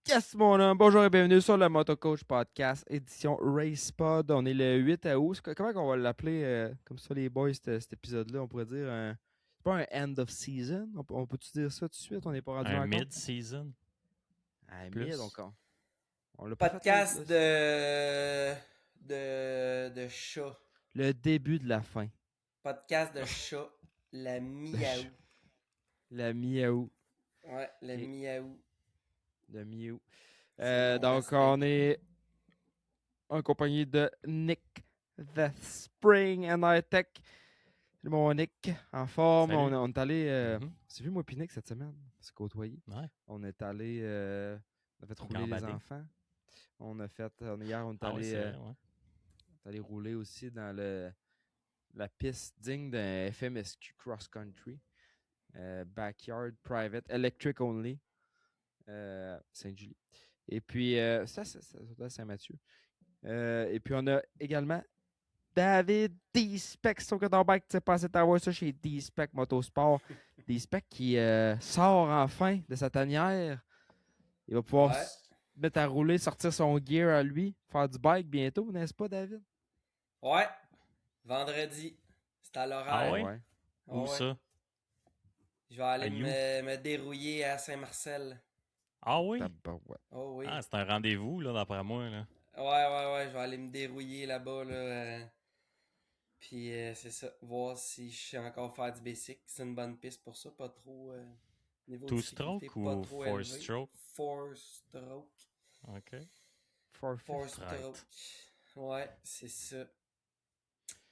Yes, mon homme! Bonjour et bienvenue sur le Motocoach Podcast, édition Race Pod. On est le 8 août. Comment on va l'appeler, comme ça, les boys, cet épisode-là? On pourrait dire c'est pas un end of season? On peut-tu dire ça tout de suite? On n'est pas rendu Un là encore? mid-season, Mid, plus. on l'a pas fait Podcast mid, là. de chat. Le début de la fin. Podcast de chat. La miaou. La mi-août. Ouais, le Ok. miaou. Le mi-août. C'est bon, Donc, reste on avec. est en compagnie de Nick The Spring and I Tech. Salut mon Nick, en forme. Salut. On est allé. Mhm. C'est vu moi et Nick cette semaine? On s'est côtoyés. Ouais. On est allé. On a fait rouler les Gambader. enfants. Hier, on est Ah oui, allé, c'est vrai, ouais. on est allé rouler aussi dans la piste digne d'un FMSQ Cross Country. Backyard Private, Electric Only. Sainte-Julie. Et puis, ça doit être Saint-Mathieu. Et puis, on a également David D-Spec sur le bike. Tu sais, passé t'avoir ça chez D-Spec Motorsport. D-Spec qui sort enfin de sa tanière. Il va pouvoir Ouais. mettre à rouler, sortir son gear à lui, faire du bike bientôt, n'est-ce pas, David? Ouais. Vendredi. C'est à l'horaire. Ah ouais? Ouais. Où Ouais. ça? Je vais aller À You? me dérouiller à Saint-Marcel. Ah oui? Tabarouette. Oh oui. Ah, c'est un rendez-vous, là, d'après moi, là. Ouais. Je vais aller me dérouiller là-bas, là. Puis c'est ça. Voir si je sais encore faire du basic. C'est une bonne piste pour ça. Pas trop. Niveau de difficulté, Two-stroke pas ou trop élevé. four-stroke? Four stroke. OK. Four Four fifth. Right. stroke. Ouais, c'est ça.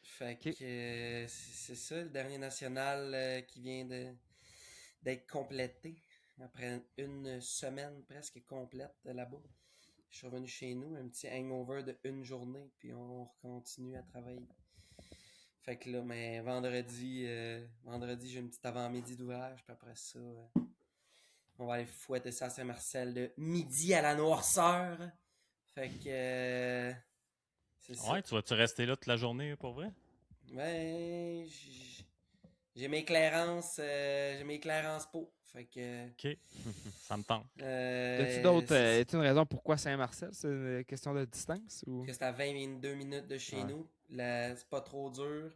Fait Ok. que c'est ça, le dernier national qui vient d'être complété. Après une semaine presque complète là-bas. Je suis revenu chez nous, un petit hangover de une journée, puis on continue à travailler. Fait que là, mais vendredi, j'ai une petite avant-midi d'ouvrage, puis après ça, on va aller fouetter ça à Saint-Marcel de midi à la noirceur. Fait que c'est ça. Ouais, tu vas-tu rester là toute la journée, pour vrai? Ouais, j'ai mes clairences peau. Fait que. OK. Ça me tente. As-tu d'autres. As-tu une raison pourquoi Saint-Marcel? C'est une question de distance ou? Que c'est à 22 minutes de chez Ouais. nous. C'est pas trop dur.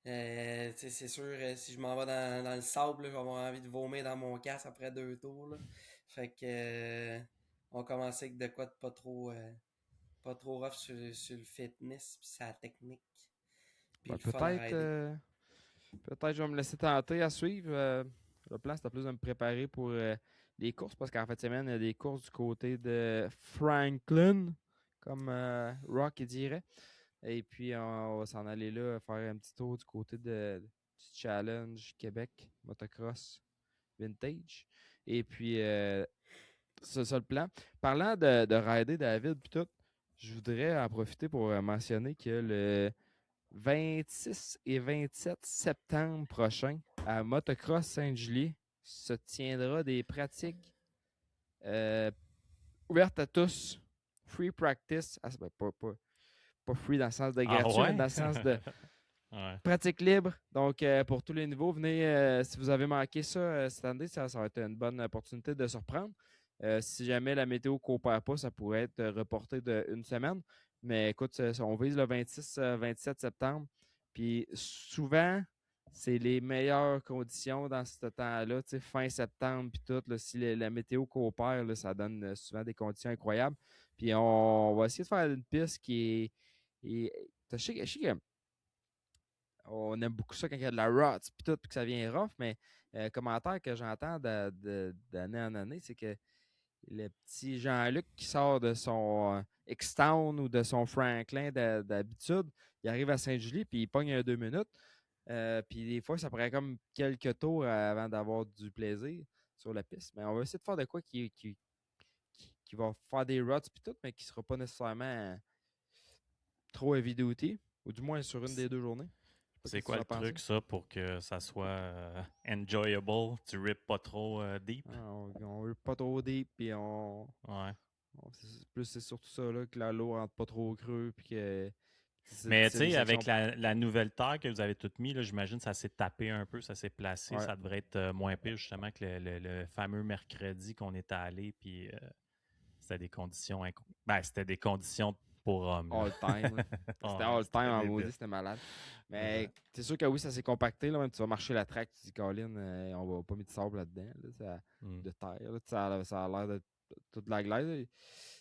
C'est sûr, si je m'en vais dans le sable, là, je vais avoir envie de vomir dans mon casque après 2 tours. Là. Fait que on va commencer avec de quoi de pas trop rough sur le fitness puis sa technique. Puis Ben, le fun à rider. peut-être je vais me laisser tenter à suivre. Le plan, c'était plus de me préparer pour les courses parce qu'en fin de semaine, il y a des courses du côté de Franklin, comme Rock il dirait. Et puis, on va s'en aller là, faire un petit tour du côté du Challenge Québec Motocross Vintage. Et puis, c'est ça le plan. Parlant de rider, David, puis tout, je voudrais en profiter pour mentionner que le 26 et 27 septembre prochain, à Motocross Saint-Julie, se tiendra des pratiques ouvertes à tous. Free practice. Ben, pas free dans le sens de Ah gratuit, mais ouais? dans le sens de Ouais. pratique libre. Donc, pour tous les niveaux, venez. Si vous avez manqué ça cette année, ça va être une bonne opportunité de se reprendre. Si jamais la météo ne coopère pas, ça pourrait être reporté d'une semaine. Mais écoute, on vise le 26-27 septembre. Puis souvent, c'est les meilleures conditions dans ce temps-là, fin septembre, puis tout. Là, si la météo coopère, là, ça donne souvent des conditions incroyables. Puis on va essayer de faire une piste qui je sais que on aime beaucoup ça quand il y a de la rot puis tout, puis que ça vient rough, mais commentaire que j'entends d'année en année, c'est que le petit Jean-Luc qui sort de son X-Town ou de son Franklin d'habitude, il arrive à Saint-Julie, puis il pogne un 2 minutes. Puis des fois, ça prend comme quelques tours avant d'avoir du plaisir sur la piste. Mais on va essayer de faire de quoi qui va faire des rots puis tout, mais qui ne sera pas nécessairement trop heavy duty, ou du moins sur une des 2 journées. Je sais pas C'est qu'est-ce que quoi tu le as pensé. truc, ça, pour que ça soit enjoyable? Tu rips pas trop deep? On veut pas trop deep, puis Ouais. c'est surtout ça, là, que l'eau rentre pas trop au creux, puis que Mais tu C'est des sais, avec sections. la nouvelle terre que vous avez toute mis, là, j'imagine que ça s'est tapé un peu, ça s'est placé. Ouais, Ça devrait être moins pire justement que le fameux mercredi qu'on était allé, puis c'était des conditions ben, c'était des conditions pour hommes, là. all time. Là. C'était Ouais, all time c'était en débile. maudit, c'était malade. Ouais. Mais c'est sûr que oui, ça s'est compacté. Là, même tu vas marcher la track, tu dis, Colin, on va pas mettre de sable là-dedans. Là, Mm. de terre. Là, ça a l'air de toute la glace. Là.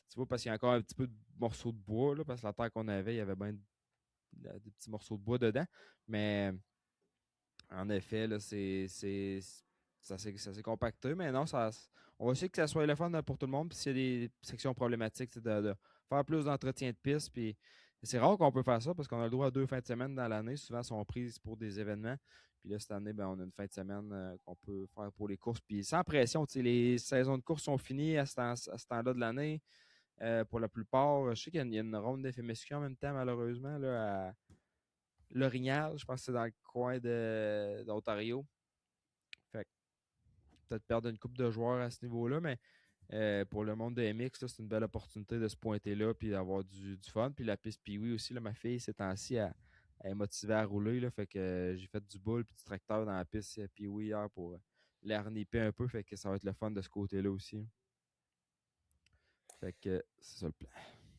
Tu vois, parce qu'il y a encore un petit peu de morceaux de bois, là, parce que la terre qu'on avait, il y avait bien des petits morceaux de bois dedans. Mais en effet, là, ça s'est compacté. Mais non, on va essayer que ça soit le fun pour tout le monde. Puis s'il y a des sections problématiques, c'est de faire plus d'entretien de piste. Puis c'est rare qu'on peut faire ça parce qu'on a le droit à 2 fins de semaine dans l'année. Souvent, elles sont prises pour des événements. Puis là, cette année, ben, on a une fin de semaine qu'on peut faire pour les courses. Puis sans pression, tu sais, les saisons de course sont finies à ce temps-là de l'année. Pour la plupart, je sais qu'il y a une ronde d'FMSQ en même temps, malheureusement, là, à L'Orignal. Je pense que c'est dans le coin d'Ontario. Fait que peut-être perdre une coupe de joueurs à ce niveau-là, mais pour le monde de MX, là, c'est une belle opportunité de se pointer là et d'avoir du fun. Puis la piste Pee-Wee aussi, là, ma fille, ces temps-ci, elle est motivée à rouler. Là, fait que j'ai fait du boule et du tracteur dans la piste Pee-Wee hier pour l'harniper un peu. Fait que ça va être le fun de ce côté-là aussi. Fait que c'est ça le plan.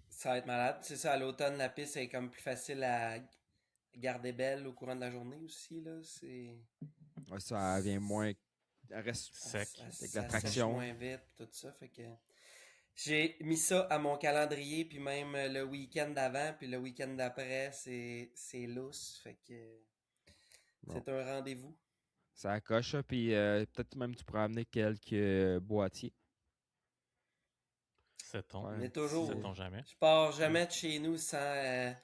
Ça va être malade. C'est ça, à l'automne, la piste est comme plus facile à garder belle au courant de la journée aussi. Là. Ouais, ça vient moins. Elle reste Sec. avec la Ça sèche traction. moins vite, tout ça. Fait que j'ai mis ça à mon calendrier, puis même le week-end d'avant, puis le week-end d'après, c'est lousse. Fait que Bon, c'est un rendez-vous. ça accroche. Puis peut-être même tu pourras amener quelques boîtiers. Sait-on? Faire un Mais petit. toujours, Sait-on jamais? je pars Mm. jamais de chez nous sans.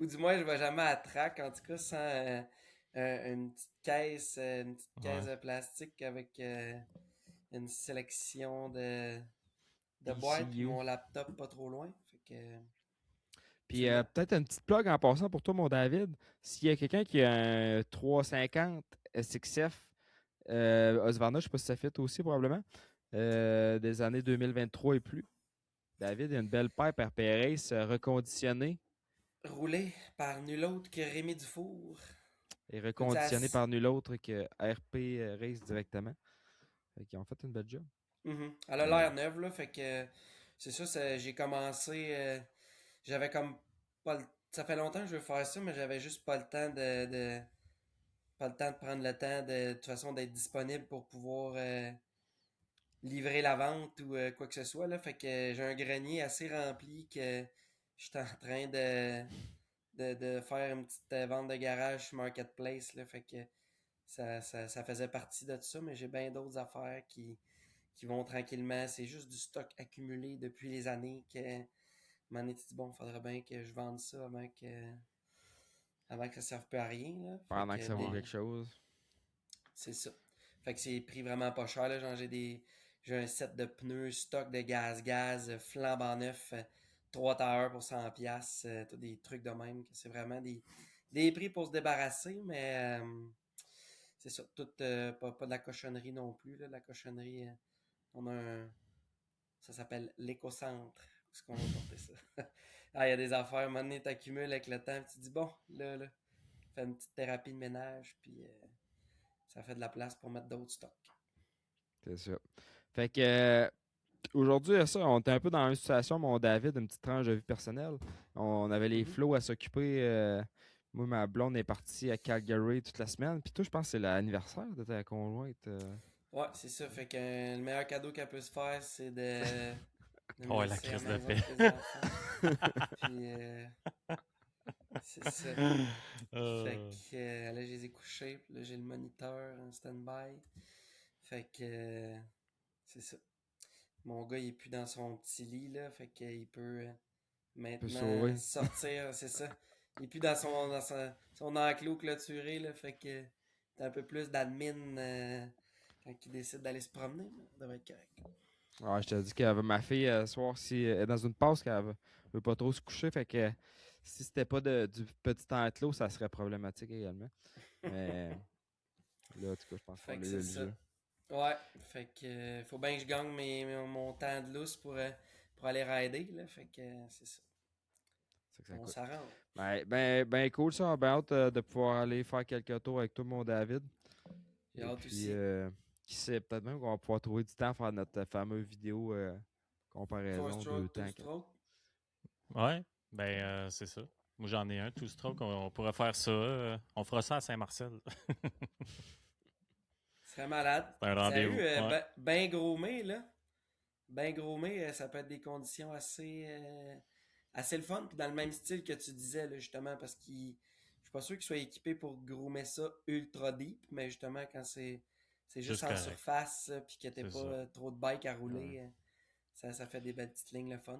Ou du moins, je vais jamais à track, en tout cas, sans une petite caisse Ouais. de plastique avec une sélection de boîtes, puis TCU. mon laptop pas trop loin. Fait que, Puis absolument. peut-être une petite plug en passant pour toi, mon David. S'il y a quelqu'un qui a un 350 SXF, Husqvarna, je ne sais pas si ça fait aussi probablement, des années 2023 et plus. David, il y a une belle pipe RP Race reconditionnée Roulé par nul autre que Rémi Dufour. et Écoute, reconditionnée par nul autre que RP Race directement. Fait qu'ils ont fait une belle job. Elle a Mais l'air neuve, là. Fait que c'est ça, j'ai commencé. J'avais comme pas le... Ça fait longtemps que je veux faire ça, mais j'avais juste pas le temps pas le temps de prendre le temps de toute façon d'être disponible pour pouvoir livrer la vente ou quoi que ce soit, là. Fait que j'ai un grenier assez rempli que je suis en train de faire une petite vente de garage sur Marketplace, là. Fait que ça faisait partie de tout ça, mais j'ai bien d'autres affaires qui vont tranquillement. C'est juste du stock accumulé depuis les années que m'en est dit, bon, il faudrait bien que je vende ça avant que ça serve plus à rien, là. Fait pendant que que ça vaut quelque chose. c'est ça. Fait que c'est pris vraiment pas cher, là. Genre, j'ai un set de pneus, stock de gaz, flambant neuf, 3 tailleurs pour 100 piastres, tous des trucs de même. Que c'est vraiment des prix pour se débarrasser, mais c'est ça. Tout, pas de la cochonnerie non plus, là. La cochonnerie, on a ça s'appelle l'écocentre. Où est-ce qu'on va porter ça? Ah, il y a des affaires, à un moment donné, t'accumules avec le temps, tu te dis, bon, là, fais une petite thérapie de ménage, puis ça fait de la place pour mettre d'autres stocks. C'est ça. Fait que aujourd'hui, ça, on était un peu dans une situation, mon David, une petite tranche de vie personnelle. On avait les Mhm. flots à s'occuper. Moi, ma blonde est partie à Calgary toute la semaine. Puis toi, je pense que c'est l'anniversaire de ta conjointe. Ouais, c'est ça. Fait que le meilleur cadeau qu'elle peut se faire, c'est de me Oh, la laisser à la crise de maison paix. avec les enfants. Puis c'est ça. Fait Euh, que là, je les ai couchés. Puis là, j'ai le moniteur en stand-by. Fait que c'est ça. Mon gars, il est plus dans son petit lit, là. Fait qu'il peut peut maintenant sauver. sortir, c'est ça. Il est plus son enclos clôturé, là. Fait que t'as un peu plus d'admin quand il décide d'aller se promener. Là. Ça devrait être correct. Ouais, je te dis que ma fille, ce soir, si, elle est dans une pause qu'elle veut pas trop se coucher. Fait que si c'était pas du petit enclos, ça serait problématique également. Mais là, en tout cas, je pense qu'on Fait que l'a eu c'est le ça. jeu. Ouais, fait que faut bien que je gagne mon temps de lousse pour aller rider, là. Fait que c'est ça. que ça On coûte. s'arrange. Ben cool ça, ben hâte de pouvoir aller faire quelques tours avec tout mon David. J'ai Et hâte puis, aussi. qui sait, peut-être même qu'on va pouvoir trouver du temps à faire notre fameuse vidéo Four comparaison deux stroke, two temps. stroke. Ouais, c'est ça. Moi, j'en ai un, two stroke. On pourrait faire ça. On fera ça à Saint-Marcel. Ce serait malade. C'est un Salut, rendez-vous. Ouais. ben gromé, là. Ben gromé, ça peut être des conditions assez le fun. Puis dans le même style que tu disais, là, justement, parce que je suis pas sûr qu'il soit équipé pour groomer ça ultra deep, mais justement, quand c'est juste Juste en correct. surface, puis que t'es C'est pas ça. trop de bike à rouler, Ouais. ça fait des belles petites lignes, le fun.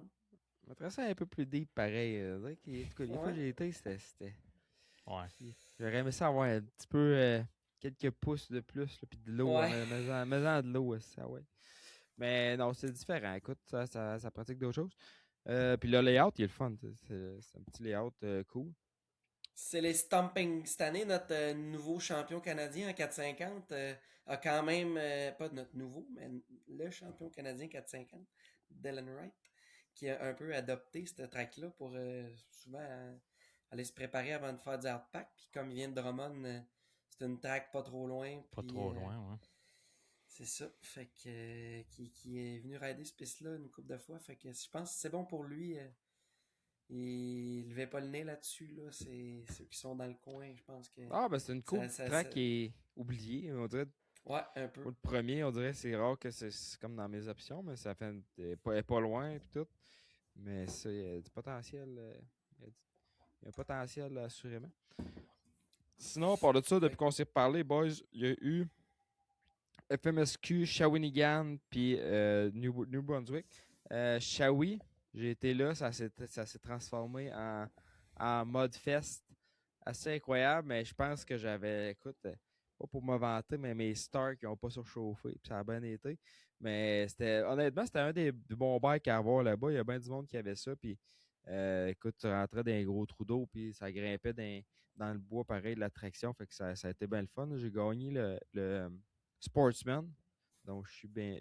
On va faire ça un peu plus deep pareil. En tout cas, les fois Ouais. que j'ai été, c'était. Ouais. J'aurais aimé ça avoir un petit peu quelques pouces de plus, là, puis de l'eau. Ouais. Mais de l'eau, ça, ouais. Mais non, c'est différent. Écoute, ça pratique d'autres choses. Puis le layout, il est le fun. C'est un petit layout cool. C'est les Stomping. Cette année, notre nouveau champion canadien en 450 a quand même, pas notre nouveau, mais le champion canadien 450, Dylan Wright, qui a un peu adopté cette track-là pour souvent aller se préparer avant de faire du hardpack. Puis comme il vient de Drummond, c'est une track pas trop loin. Pas Puis trop loin, ouais. c'est ça. Fait que qui est venu rider ce piste-là une couple de fois. Fait que je pense que c'est bon pour lui. Il levait pas le nez là-dessus, là. C'est ceux qui sont dans le coin, je pense que Ah, ben c'est une cool ça. track qui est oubliée. On dirait, Ouais, un peu. pour le premier, on dirait c'est rare que c'est comme dans mes options, mais ça fait elle est pas loin puis tout. Mais ça, il y a du potentiel. Il y a un potentiel assurément. Sinon, à part de ça, depuis Fait qu'on s'est parlé, boys, il y a eu FMSQ, Shawinigan, puis New Brunswick. Shawi, j'ai été là, ça s'est transformé en mode fest assez incroyable, mais je pense que j'avais, écoute, pas pour me vanter, mais mes stars qui n'ont pas surchauffé, puis ça a bien été. Mais honnêtement, c'était un des bons bikes à avoir là-bas. Il y a bien du monde qui avait ça, puis écoute, tu rentrais dans un gros trou d'eau, puis ça grimpait dans le bois, pareil, de l'attraction, fait que ça a été bien le fun. J'ai gagné le Sportsman. Donc, je suis bien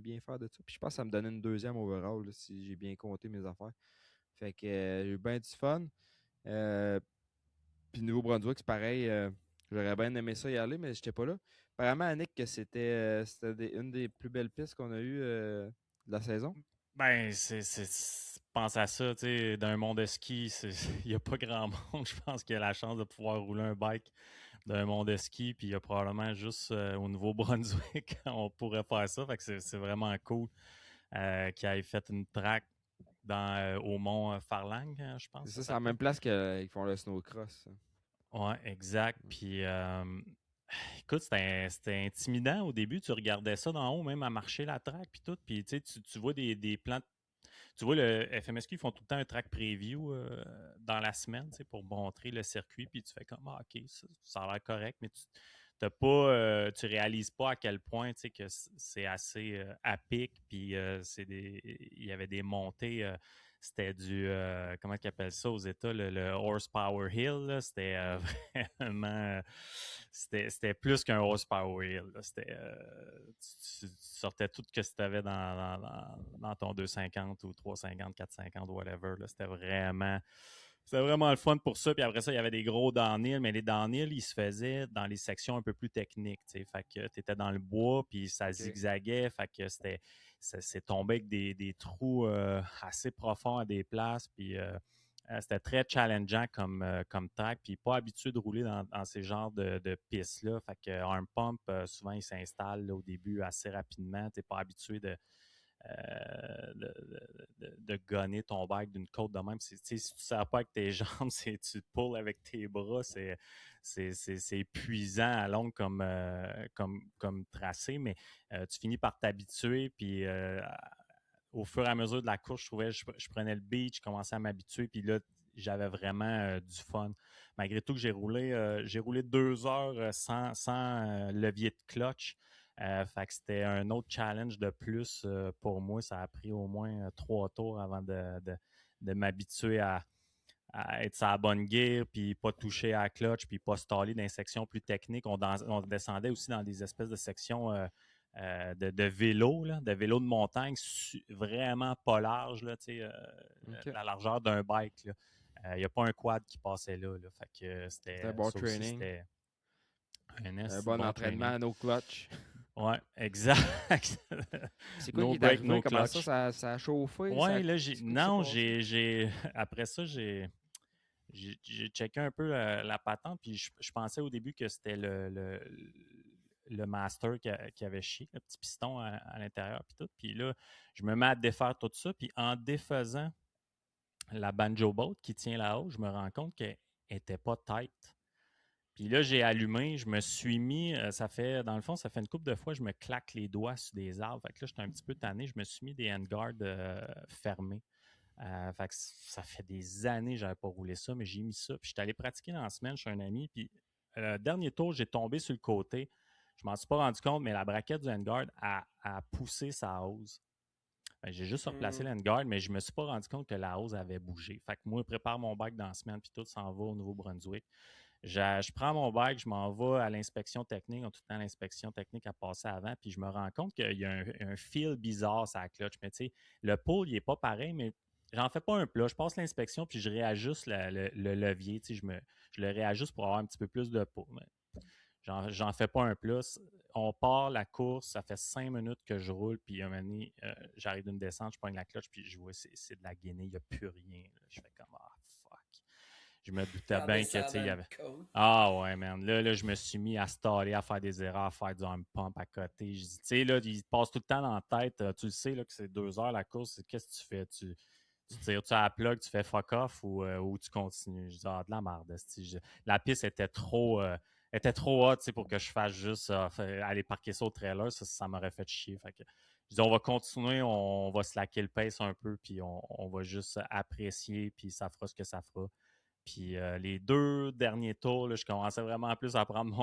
fier de ça. Puis je pense que ça me donnait une deuxième overall là, si j'ai bien compté mes affaires. Fait que j'ai eu bien du fun. Puis Nouveau-Brunswick, c'est pareil. J'aurais bien aimé ça y aller, mais j'étais pas là. Apparemment, Annick, que c'était une des plus belles pistes qu'on a eues de la saison. Pense à ça, tu sais, dans un monde de ski, il n'y a pas grand monde, je pense, qui a la chance de pouvoir rouler un bike d'un monde de ski, puis il y a probablement juste au Nouveau-Brunswick, on pourrait faire ça. Fait que c'est vraiment cool qu'il ait fait une track au mont Farlang, je pense que ça C'est la s'appelle. même place qu'ils font le snowcross. Ouais, exact. Puis, écoute, c'était intimidant au début. Tu regardais ça d'en haut, même à marcher la track, puis tout. Puis, tu sais, tu vois des plans. Tu vois, le FMSQ, ils font tout le temps un track preview dans la semaine, tu sais, pour montrer le circuit. Puis, tu fais comme, ah, OK, ça a l'air correct, mais tu réalises pas à quel point, tu sais, que c'est assez à pic. Puis, il y avait des montées. C'était comment ils appellent ça aux États, le Horsepower Hill, là. C'était vraiment, c'était plus qu'un Horsepower Hill, là. Tu sortais tout ce que tu avais dans ton 250 ou 350, 450, whatever, là. C'était vraiment le fun pour ça. Puis après ça, il y avait des gros downhill, mais les downhill, ils se faisaient dans les sections un peu plus techniques, tu sais. Fait que tu étais dans le bois, puis ça zigzaguait. Fait que c'est tombé avec des trous assez profonds à des places. Puis c'était très challengeant comme track. Puis pas habitué de rouler dans ces genres de pistes-là. Fait que arm pump, souvent, il s'installe au début assez rapidement. Tu n'es pas habitué de gonner ton bike d'une côte de même. Si tu ne sers pas avec tes jambes, tu te pulls avec tes bras, c'est épuisant à longue comme tracé, mais tu finis par t'habituer, puis au fur et à mesure de la course, je trouvais je prenais le beach, je commençais à m'habituer, puis là, j'avais vraiment du fun. Malgré tout que j'ai roulé 2 heures sans levier de clutch. Fait que c'était un autre challenge de plus pour moi. Ça a pris au moins 3 tours avant de m'habituer à être sur la bonne gear, puis pas toucher à la clutch, puis pas staller dans les sections plus techniques. On descendait aussi dans des espèces de sections de vélo, là, de vélo de montagne, vraiment pas large, là, Okay. la largeur d'un bike. Là. Il n'y a pas un quad qui passait là. Fait que C'était un bon ça aussi, training. c'était un Un bon bon entraînement training. à no clutch. Ouais, exact. C'est quoi qui No est break, arrivé? no Comment clutch. ça a chauffé? Ouais, là, C'est quoi qui s'est passé? après ça, j'ai checké un peu la patente, puis je pensais au début que c'était le master qui avait chié, le petit piston à l'intérieur, puis tout. Puis là, je me mets à défaire tout ça, puis en défaisant la banjo boat qui tient là-haut, je me rends compte qu'elle n'était pas tight. Puis là, j'ai allumé, je me suis mis, dans le fond, ça fait une couple de fois, je me claque les doigts sur des arbres. Fait que là, j'étais un petit peu tanné, je me suis mis des handguards fermés. Fait que ça fait des années que je n'avais pas roulé ça, mais j'ai mis ça. Puis j'étais allé pratiquer dans la semaine chez un ami. Puis dernier tour, j'ai tombé sur le côté. Je m'en suis pas rendu compte, mais la braquette du handguard a poussé sa hose. J'ai juste replacé l'handguard, mais je ne me suis pas rendu compte que la hose avait bougé. Fait que moi, je prépare mon bike dans la semaine, puis tout s'en va au Nouveau-Brunswick. Je prends mon bike, je m'en vais à l'inspection technique. On a tout le temps l'inspection technique à passer avant, puis je me rends compte qu'il y a un feel bizarre sur la clutch. Mais tu sais, le pull, il n'est pas pareil, mais j'en fais pas un plat. Je passe l'inspection, puis je réajuste le levier. Tu sais, je le réajuste pour avoir un petit peu plus de pull. J'en fais pas un plus. On part la course, ça fait 5 minutes que je roule, puis un moment donné, j'arrive d'une descente, je prends la clutch, puis je vois c'est de la gainée, il n'y a plus rien. Là. Je fais comme fuck. Je me doutais En bien que il y descendant avait. le côte. Ah ouais, man. Là, je me suis mis à staller, à faire des erreurs, à faire du arm pump à côté. Je dis, tu sais, là, il passe tout le temps dans la tête. Tu le sais là, que c'est 2 heures la course. Qu'est-ce que tu fais? Tu tires-tu à la plug, tu fais fuck off ou tu continues? Je dis, de la merde. La piste était trop hot pour que je fasse juste aller parquer ça au trailer. Ça m'aurait fait chier. Fait que, je dis, on va continuer, on va slacker le pace un peu, puis on va juste apprécier, puis ça fera ce que ça fera. Puis les 2 derniers tours, là, je commençais vraiment plus à prendre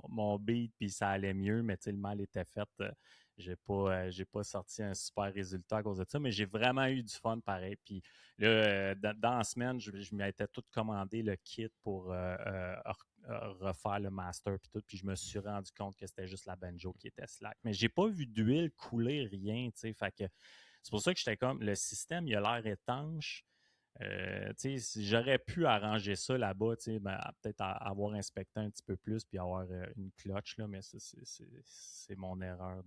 mon beat, puis ça allait mieux, mais le mal était fait. J'ai pas sorti un super résultat à cause de ça, mais j'ai vraiment eu du fun pareil. Puis là, dans la semaine, je m'étais tout commandé le kit pour refaire le master, puis tout. Puis je me suis rendu compte que c'était juste la banjo qui était slack. Mais j'ai pas vu d'huile couler, rien, tu sais. Fait que c'est pour ça que j'étais comme, le système, il a l'air étanche. J'aurais pu arranger ça là-bas, peut-être avoir inspecté un petit peu plus puis avoir une clutch, là, mais ça, c'est mon erreur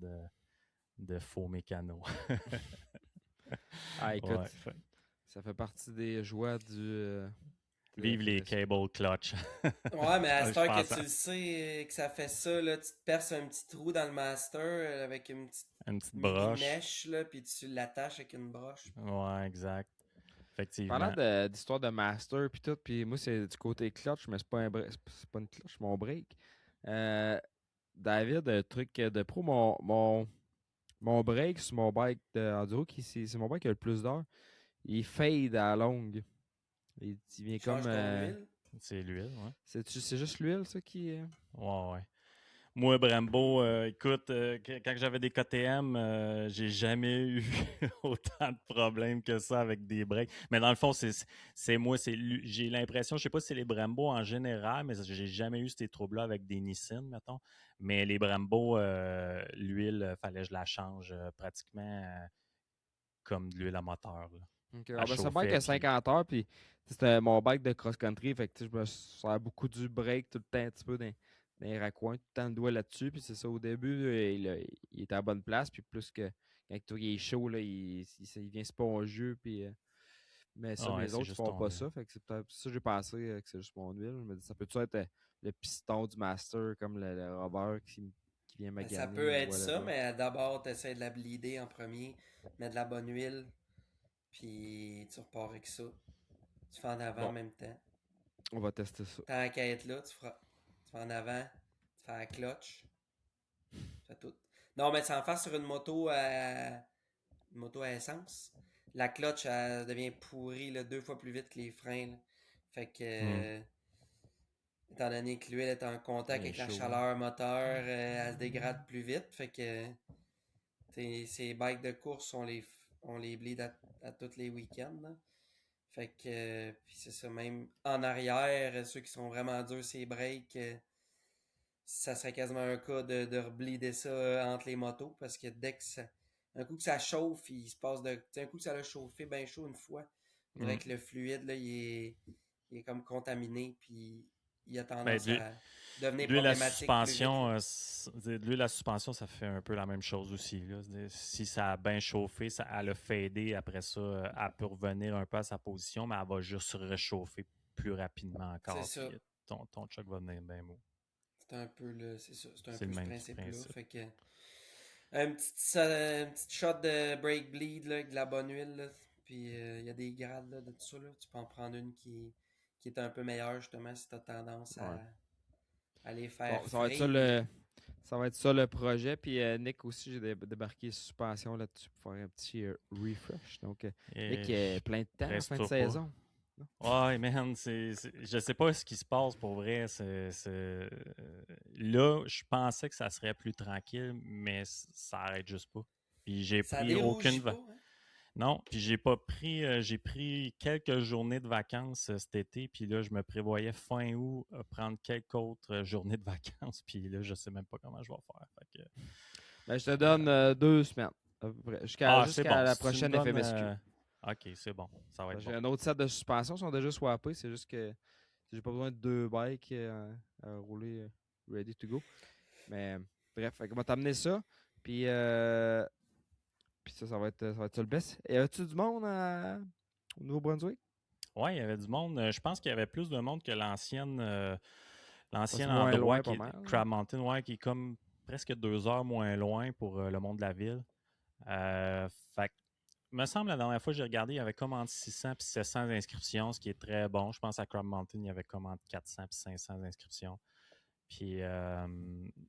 de faux mécano. Ah, écoute, Ouais, ça fait partie des joies de la vive les FMSQ. cable clutch. Ouais, mais à Je cette heure que pense tu le sais que ça fait ça, là, tu te perces un petit trou dans le master avec une petite une petite mini broche. mèche, là, puis tu l'attaches avec une broche. Ouais, exact. Parlant Effectivement. d'histoire de master puis tout, puis moi c'est du côté clutch, mais c'est pas une clutch, c'est mon break. David, truc de pro, mon break sur mon bike de enduro, c'est mon bike qui a le plus d'heures. Il fade à la longue. Il vient comme. Change ton huile. C'est l'huile, ouais. C'est juste l'huile, ça qui. Ouais, ouais. Moi, Brembo, écoute, quand j'avais des KTM, j'ai jamais eu autant de problèmes que ça avec des breaks. Mais dans le fond, j'ai l'impression, je sais pas si c'est les Brembo en général, mais j'ai jamais eu ces troubles-là avec des Nissan, mettons. Mais les Brembo, l'huile, fallait que je la change pratiquement comme de l'huile à moteur. Là. Okay. Elle Ben, c'est un bike chauffait, à puis 50 heures, puis c'était mon bike de cross-country. Fait que je me sers beaucoup du break tout le temps, un petit peu dans les raccoins, tout le temps le doigt là-dessus. Puis c'est ça, au début, il était à bonne place. Puis plus que quand il est chaud, là, il vient spongieux. Puis, mais ça, ouais, mes c'est autres ne juste font ton pas huile. ça. Fait que c'est peut-être ça que j'ai pensé que c'est juste mon huile. Je me dis, ça peut-tu être le piston du master, comme le rubber qui vient Ben, ça maganer peut ou être ça, whatever. mais d'abord, tu essaies de la bleeder en premier, mets de la bonne huile, puis tu repars avec ça. Tu fais en avant en Bon, même temps. on va tester ça. Tant qu'à être là, tu fais en avant, tu fais la clutch, tu fais tout. Non, mais tu en fais sur une moto à essence. La clutch, elle devient pourrie là, 2 fois plus vite que les freins. Là. Fait que, Hmm. étant donné que l'huile est en contact Il est avec la chaud. chaleur moteur, elle se dégrade plus vite. Fait que, ces bikes de course, on les bleed à tous les week-ends. Là. Fait que, puis c'est ça, même en arrière, ceux qui sont vraiment durs, ces breaks, ça serait quasiment un cas de rebleeder ça entre les motos parce que un coup que ça chauffe, il se passe un coup que ça l'a chauffé bien chaud une fois, on dirait Mm. que le fluide, là, il est comme contaminé, puis il a Ben, tendance à devenir l'huile à problématique plus vite. suspension, Là. l'huile à suspension, ça fait un peu la même chose aussi. Là. Si ça a bien chauffé, elle a fadé. Après ça, elle peut revenir un peu à sa position, mais elle va juste se réchauffer plus rapidement C'est encore. ça. Puis ton choc va venir bien mou. C'est un peu le, c'est ça, c'est un C'est le peu ce même principe-là. principe. Fait que un petit shot de break bleed là, avec de la bonne huile. Là. Puis il y a des grades là, de tout ça. Là. Tu peux en prendre une qui est un peu meilleure justement si tu as tendance Ouais. à les Bon, faire ça va être ça frire. ça va être ça le projet. Puis Nick aussi, j'ai débarqué suspension là-dessus pour faire un petit refresh. Donc, Nick, Et il a plein de temps en fin de reste-toi pas. saison. Non? Ouais, man, je sais pas ce qui se passe pour vrai. Là, je pensais que ça serait plus tranquille, mais ça arrête juste pas. Puis j'ai Ça pris dérougit pas. Hein? Non, puis j'ai pas pris. J'ai pris quelques journées de vacances cet été, puis là, je me prévoyais fin août prendre quelques autres journées de vacances, puis là, je sais même pas comment je vais faire. Fait que, Ben, je te donne 2 semaines, à peu près, c'est jusqu'à bon. la Si tu me prochaine donnes. FMSQ. Ok, c'est bon. Ça va être J'ai bon. un autre set de suspension, ils sont déjà swappés. C'est juste que j'ai pas besoin de 2 bikes à rouler ready to go. Mais bref, fait qu'on va t'amener ça. Puis, puis ça va être ça le best. Et as-tu du monde au Nouveau-Brunswick? Ouais, il y avait du monde. Je pense qu'il y avait plus de monde que Parce l'ancien que moins endroit loin, qui pas est mal. Crab Mountain, ouais, qui est comme presque 2 heures moins loin pour le monde de la ville. Euh, fait que, me semble, la dernière fois que j'ai regardé, il y avait comme entre 600 et 700 inscriptions, ce qui est très bon. Je pense à Crab Mountain, il y avait comme entre 400 et 500 inscriptions. Puis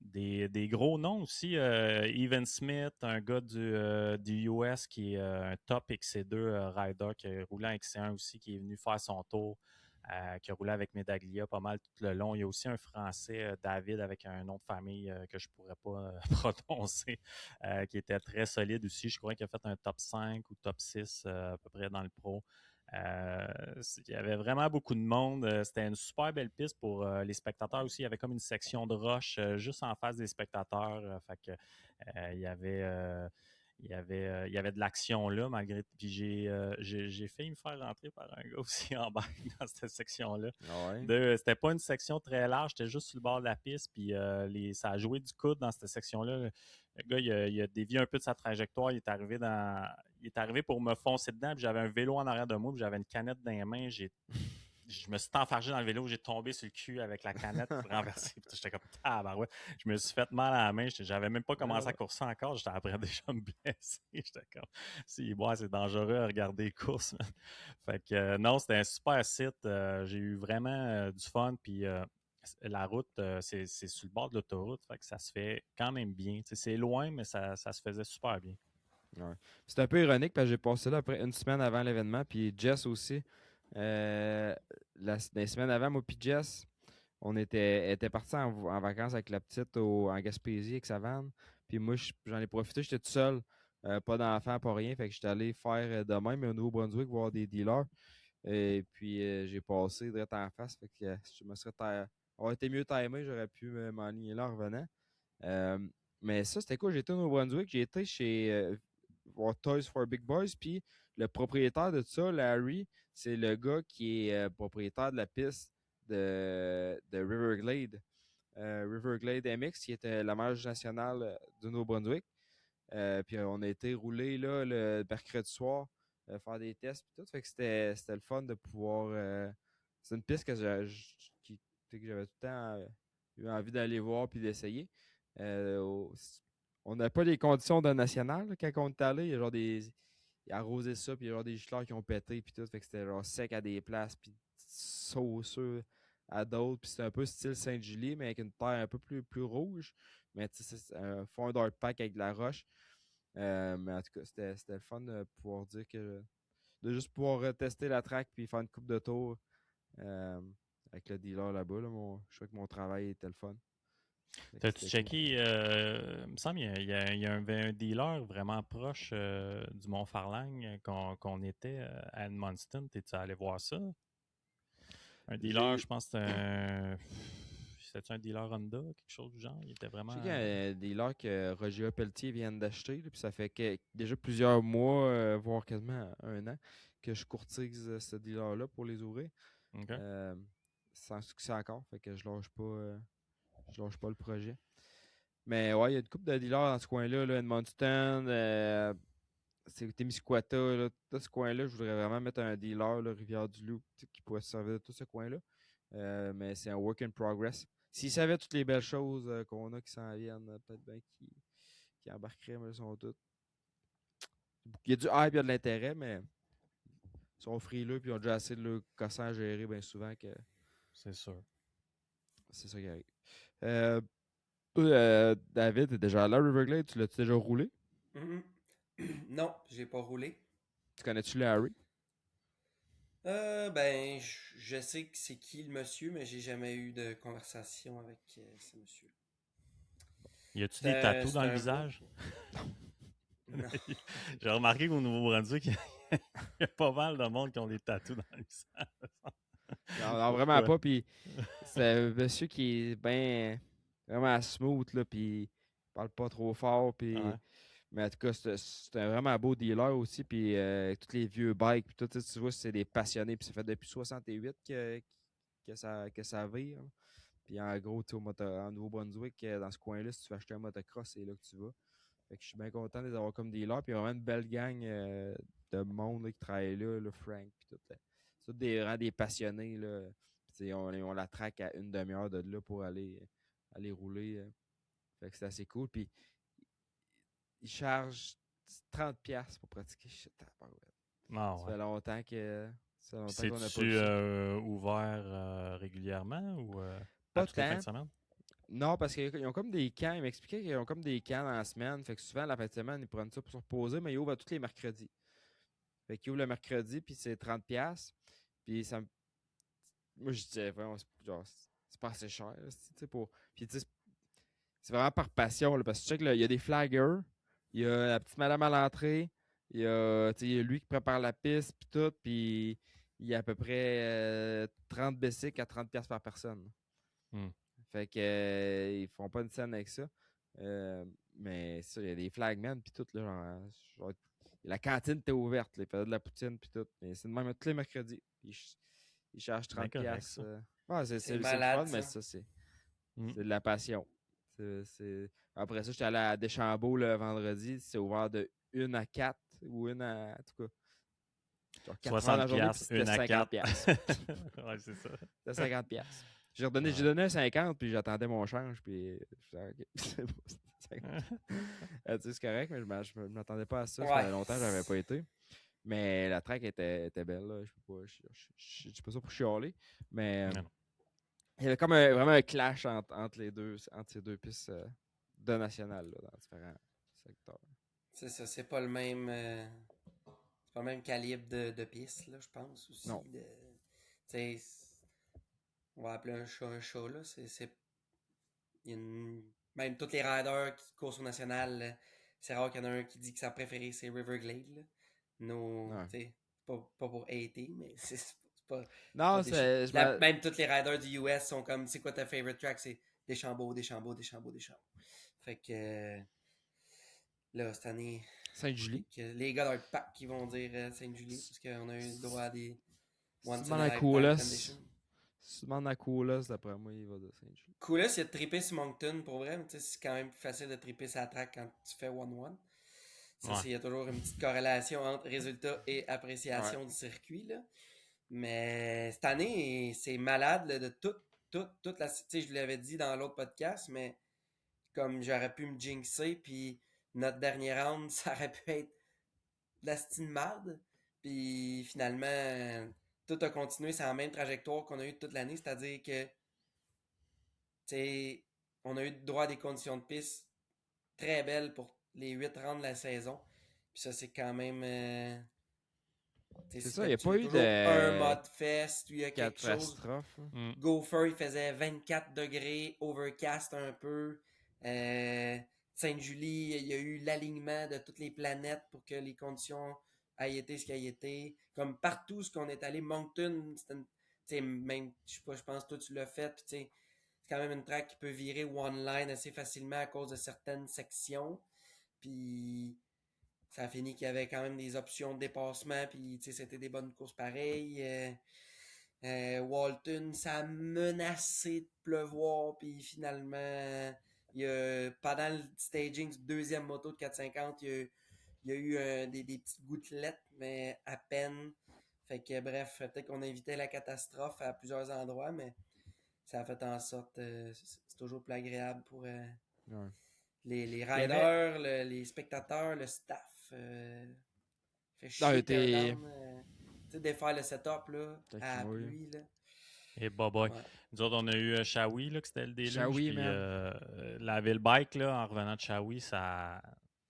des gros noms aussi. Evan Smith, un gars du US qui est un top XC2 rider qui a roulé en XC1 aussi, qui est venu faire son tour, qui a roulé avec Medaglia pas mal tout le long. Il y a aussi un Français, David, avec un nom de famille que je ne pourrais pas prononcer, qui était très solide aussi. Je crois qu'il a fait un top 5 ou top 6 à peu près dans le pro. Euh, il y avait vraiment beaucoup de monde. C'était une super belle piste pour les spectateurs aussi. Il y avait comme une section de roche juste en face des spectateurs. Fait que, il y avait de l'action là, malgré. Puis j'ai failli me faire rentrer par un gars aussi en bas dans cette section-là. Ah ouais. C'était pas une section très large, c'était juste sur le bord de la piste. Puis ça a joué du coude dans cette section-là. Le gars, il a dévié un peu de sa trajectoire. Il est arrivé pour me foncer dedans. Puis j'avais un vélo en arrière de moi. Puis j'avais une canette dans les mains. Je me suis enfargé dans le vélo. J'ai tombé sur le cul avec la canette renversée. Puis j'étais comme, ouais. Je me suis fait mal à la main. J'avais même pas commencé à courser encore. J'étais après déjà me blesser. J'étais comme, c'est dangereux à regarder les courses. Man. Fait que non, c'était un super site. J'ai eu vraiment du fun. Puis la route, c'est sur le bord de l'autoroute, fait que ça se fait quand même bien. T'sais, c'est loin, mais ça se faisait super bien. Ouais. C'est un peu ironique parce que j'ai passé là après une semaine avant l'événement. Puis Jess aussi. Les semaines avant, moi puis Jess, elle était parti en vacances avec la petite en Gaspésie avec sa vanne. Puis moi, j'en ai profité, j'étais tout seul. Pas d'enfant, pas rien. Fait que j'étais allé faire de même au Nouveau-Brunswick voir des dealers. Et puis j'ai passé direct en face. Fait que je me serais aurait été mieux timé, j'aurais pu m'enligner là en revenant. Euh, mais ça, c'était cool. J'étais au Nouveau-Brunswick. J'ai été chez voir Toys for Big Boys. Puis le propriétaire de ça, Larry, c'est le gars qui est propriétaire de la piste de Riverglade. Riverglade MX, qui était la marge nationale du Nouveau-Brunswick. Puis on a été roulé là, le mercredi soir, faire des tests et tout. Fait que c'était le fun de pouvoir. C'est une piste que j'avais tout le temps eu envie d'aller voir puis d'essayer. Euh, au- on n'a pas les conditions d'un national là, quand on est allé. Il y a genre des. Il a arrosé ça, puis il y a genre des gicleurs qui ont pété, puis tout. Fait que c'était genre sec à des places, puis sauceux à d'autres. Puis c'était un peu style Saint-Julie, mais avec une terre un peu plus rouge. Mais tu sais, c'est un fond d'art pack avec de la roche. Mais en tout cas, c'était le fun de pouvoir dire que. De juste pouvoir tester la track puis faire une coupe de tour euh, avec le dealer là-bas. Je crois que mon travail était le fun. Fait que T'as-tu c'était cool. checké, il me semble il y a un dealer vraiment proche du Mont-Farlang qu'on était à Edmundston. T'es-tu allé voir ça? Un dealer, J'ai. je pense que c'était un dealer Honda, quelque chose du genre. Il était Je sais vraiment. qu'il y a des dealers que Roger Pelletier vient d'acheter, là, puis ça fait déjà plusieurs mois, voire quasiment un an, que je courtise ce dealer-là pour les ouvrir. OK. Sans succès encore, fait que je lâche pas le projet. Mais ouais, il y a une couple de dealers dans ce coin-là, là, Edmonton, c'est Témiscouata, là, tout ce coin-là, je voudrais vraiment mettre un dealer, là, Rivière-du-Loup, qui pourrait se servir de tout ce coin-là. Mais c'est un work in progress. S'ils savaient toutes les belles choses qu'on a qui s'en viennent, peut-être bien qu'ils embarqueraient, mais ils sont toutes. Il y a du hype, il y a de l'intérêt, mais ils sont frileux puis ils ont déjà assez de leur cossins à gérer bien souvent que C'est sûr. c'est ça qui arrive. Toi, David, t'es déjà allé à Riverglade? Tu l'as-tu déjà roulé? Mhm. Non, j'ai pas roulé. Tu connais-tu le Harry? Ben, je sais que c'est qui le monsieur, mais j'ai jamais eu de conversation avec ce monsieur. Y a-tu des tatous dans le un gars. visage? Non. J'ai remarqué qu'au Nouveau-Brunswick, il y a pas mal de monde qui ont des tatous dans le visage. Non, vraiment Pourquoi? pas. Puis c'est un monsieur qui est bien vraiment smooth, là, puis il parle pas trop fort. Puis, Ouais. mais en tout cas, c'est un vraiment beau dealer aussi. Puis tous les vieux bikes, puis tout, tu vois, c'est des passionnés. Puis ça fait depuis 68 que ça vire. Puis en gros, tu sais, en Nouveau-Brunswick, dans ce coin-là, si tu veux acheter un motocross, c'est là que tu vas. Fait que je suis bien content de les avoir comme dealers. Puis il y a vraiment une belle gang de monde là, qui travaille là, Frank, puis tout. Là. C'est tous vraiment des passionnés. Là. Puis, on la traque à une demi-heure de là pour aller rouler. Fait que c'est assez cool. Puis ils chargent 30$ pour pratiquer. Shit, tabarouette. Ah, Ça ouais. fait longtemps que ça fait Puis longtemps qu'on n'a pas vu c'est-tu ça. ouvert régulièrement ou à Pas toutes les fins tant. de semaine? Non, parce qu'ils ont comme des camps. Ils m'expliquaient qu'ils ont comme des camps dans la semaine. Fait que souvent, la fin de semaine, ils prennent ça pour se reposer, mais ils ouvrent tous les mercredis. Fait qu'ils ouvrent le mercredi, puis c'est 30$. Puis ça me. Moi, je disais, vraiment, c'est pas assez cher. Là, tu sais, pour. Puis tu sais, c'est vraiment par passion, là, parce que tu sais qu'il y a des flaggers, il y a la petite madame à l'entrée, il y a lui qui prépare la piste, puis tout, puis il y a à peu près 30 bicycles à 30$ par personne. Hmm. Fait que ils font pas une scène avec ça. Mais ça, il y a des flagmen puis tout là, genre, la cantine était ouverte, là, ils faisaient de la poutine puis tout. Mais c'est de même tous les mercredis. Ils chargent C'est bien 30 correct, pièces. ça. Ouais, C'est c'est le fun, malade, mais ça. ça c'est Hmm. de la passion. Après ça, j'étais allé à Deschambault le vendredi, c'est ouvert de 1 à 4 ou 1 à en tout cas genre 4 heures dans 60 la journée puis piastres, c'était 1 à 50 4. pièces. Ouais, c'est ça. C'était 50$. Ouais. J'ai donné 50, puis j'attendais mon change, puis je disais, OK, c'est bon, c'était 50$. Tu sais, c'est correct, mais je m'attendais pas à ça. Ça Ouais. faisait longtemps que j'avais pas été. Mais la track était belle, là. Je suis pas ça pour chialer. Mais Non, non. il y avait comme vraiment un clash entre ces deux pistes de national, là, dans différents secteurs. C'est ça, c'est pas le même calibre de piste, là, je pense aussi. Non. Tu sais, on va appeler un chat, là. Il y a même tous les riders qui courent sur national, c'est rare qu'il y en a un qui dit que sa préférée c'est Riverglade, là. Ouais. Tu sais, pas pour hater, mais c'est pas Non, des même tous les riders du US sont comme, c'est quoi ta favorite track? C'est Deschambault, Deschambault, Deschambault, Deschambault. Fait que, là, cette année, Sainte-Julie. les gars dans le pack qui vont dire Sainte-Julie, parce qu'on a eu le droit à des Si tu once in demandes a à lifetime Koulos, conditions. si tu demandes à Koulos, d'après moi, il va de Sainte-Julie. Coolest, il y a de triper sur Moncton pour vrai, mais c'est quand même plus facile de triper sa track quand tu fais 1-1. Ça, Ouais. il y a toujours une petite corrélation entre résultat et appréciation Ouais. du circuit. Là. Mais cette année, c'est malade là, de toute la. Tu sais, je vous l'avais dit dans l'autre podcast, mais comme j'aurais pu me jinxer, puis notre dernier round, ça aurait pu être de la style marde. Puis finalement, tout a continué, c'est la même trajectoire qu'on a eu toute l'année, c'est-à-dire que t'sais, on a eu droit à des conditions de piste très belles pour les 8 rounds de la saison. Puis ça, c'est quand même. C'est Si ça, il n'y a tu pas as eu toujours un de mode fest, il y a quelque chose. catastrophe. Hmm. Gopher, il faisait 24 degrés, overcast un peu. Sainte-Julie, il y a eu l'alignement de toutes les planètes pour que les conditions aient été ce qu'elles étaient. Comme partout ce qu'on est allé, Moncton, même, je sais pas, je pense que toi tu l'as fait, puis c'est quand même une track qui peut virer one line assez facilement à cause de certaines sections. Puis ça a fini qu'il y avait quand même des options de dépassement, puis c'était des bonnes courses pareilles. Walton, ça a menacé de pleuvoir, puis finalement, pendant le staging du deuxième moto de 450, il y a eu des petites gouttelettes, mais à peine. Fait que bref, peut-être qu'on évitait la catastrophe à plusieurs endroits, mais ça a fait en sorte, c'est toujours plus agréable pour Ouais. les Il y avait. riders, les spectateurs, le staff. Fait Non, chier t'es. teardown. Tu sais, défaire le setup là, Quand à il la mouille. pluie. Là. Et boy. Ouais. Nous autres, on a eu Shawi, là, que c'était le déluge. Shawi, Puis man. la ville-bike, là, en revenant de Shawi, ça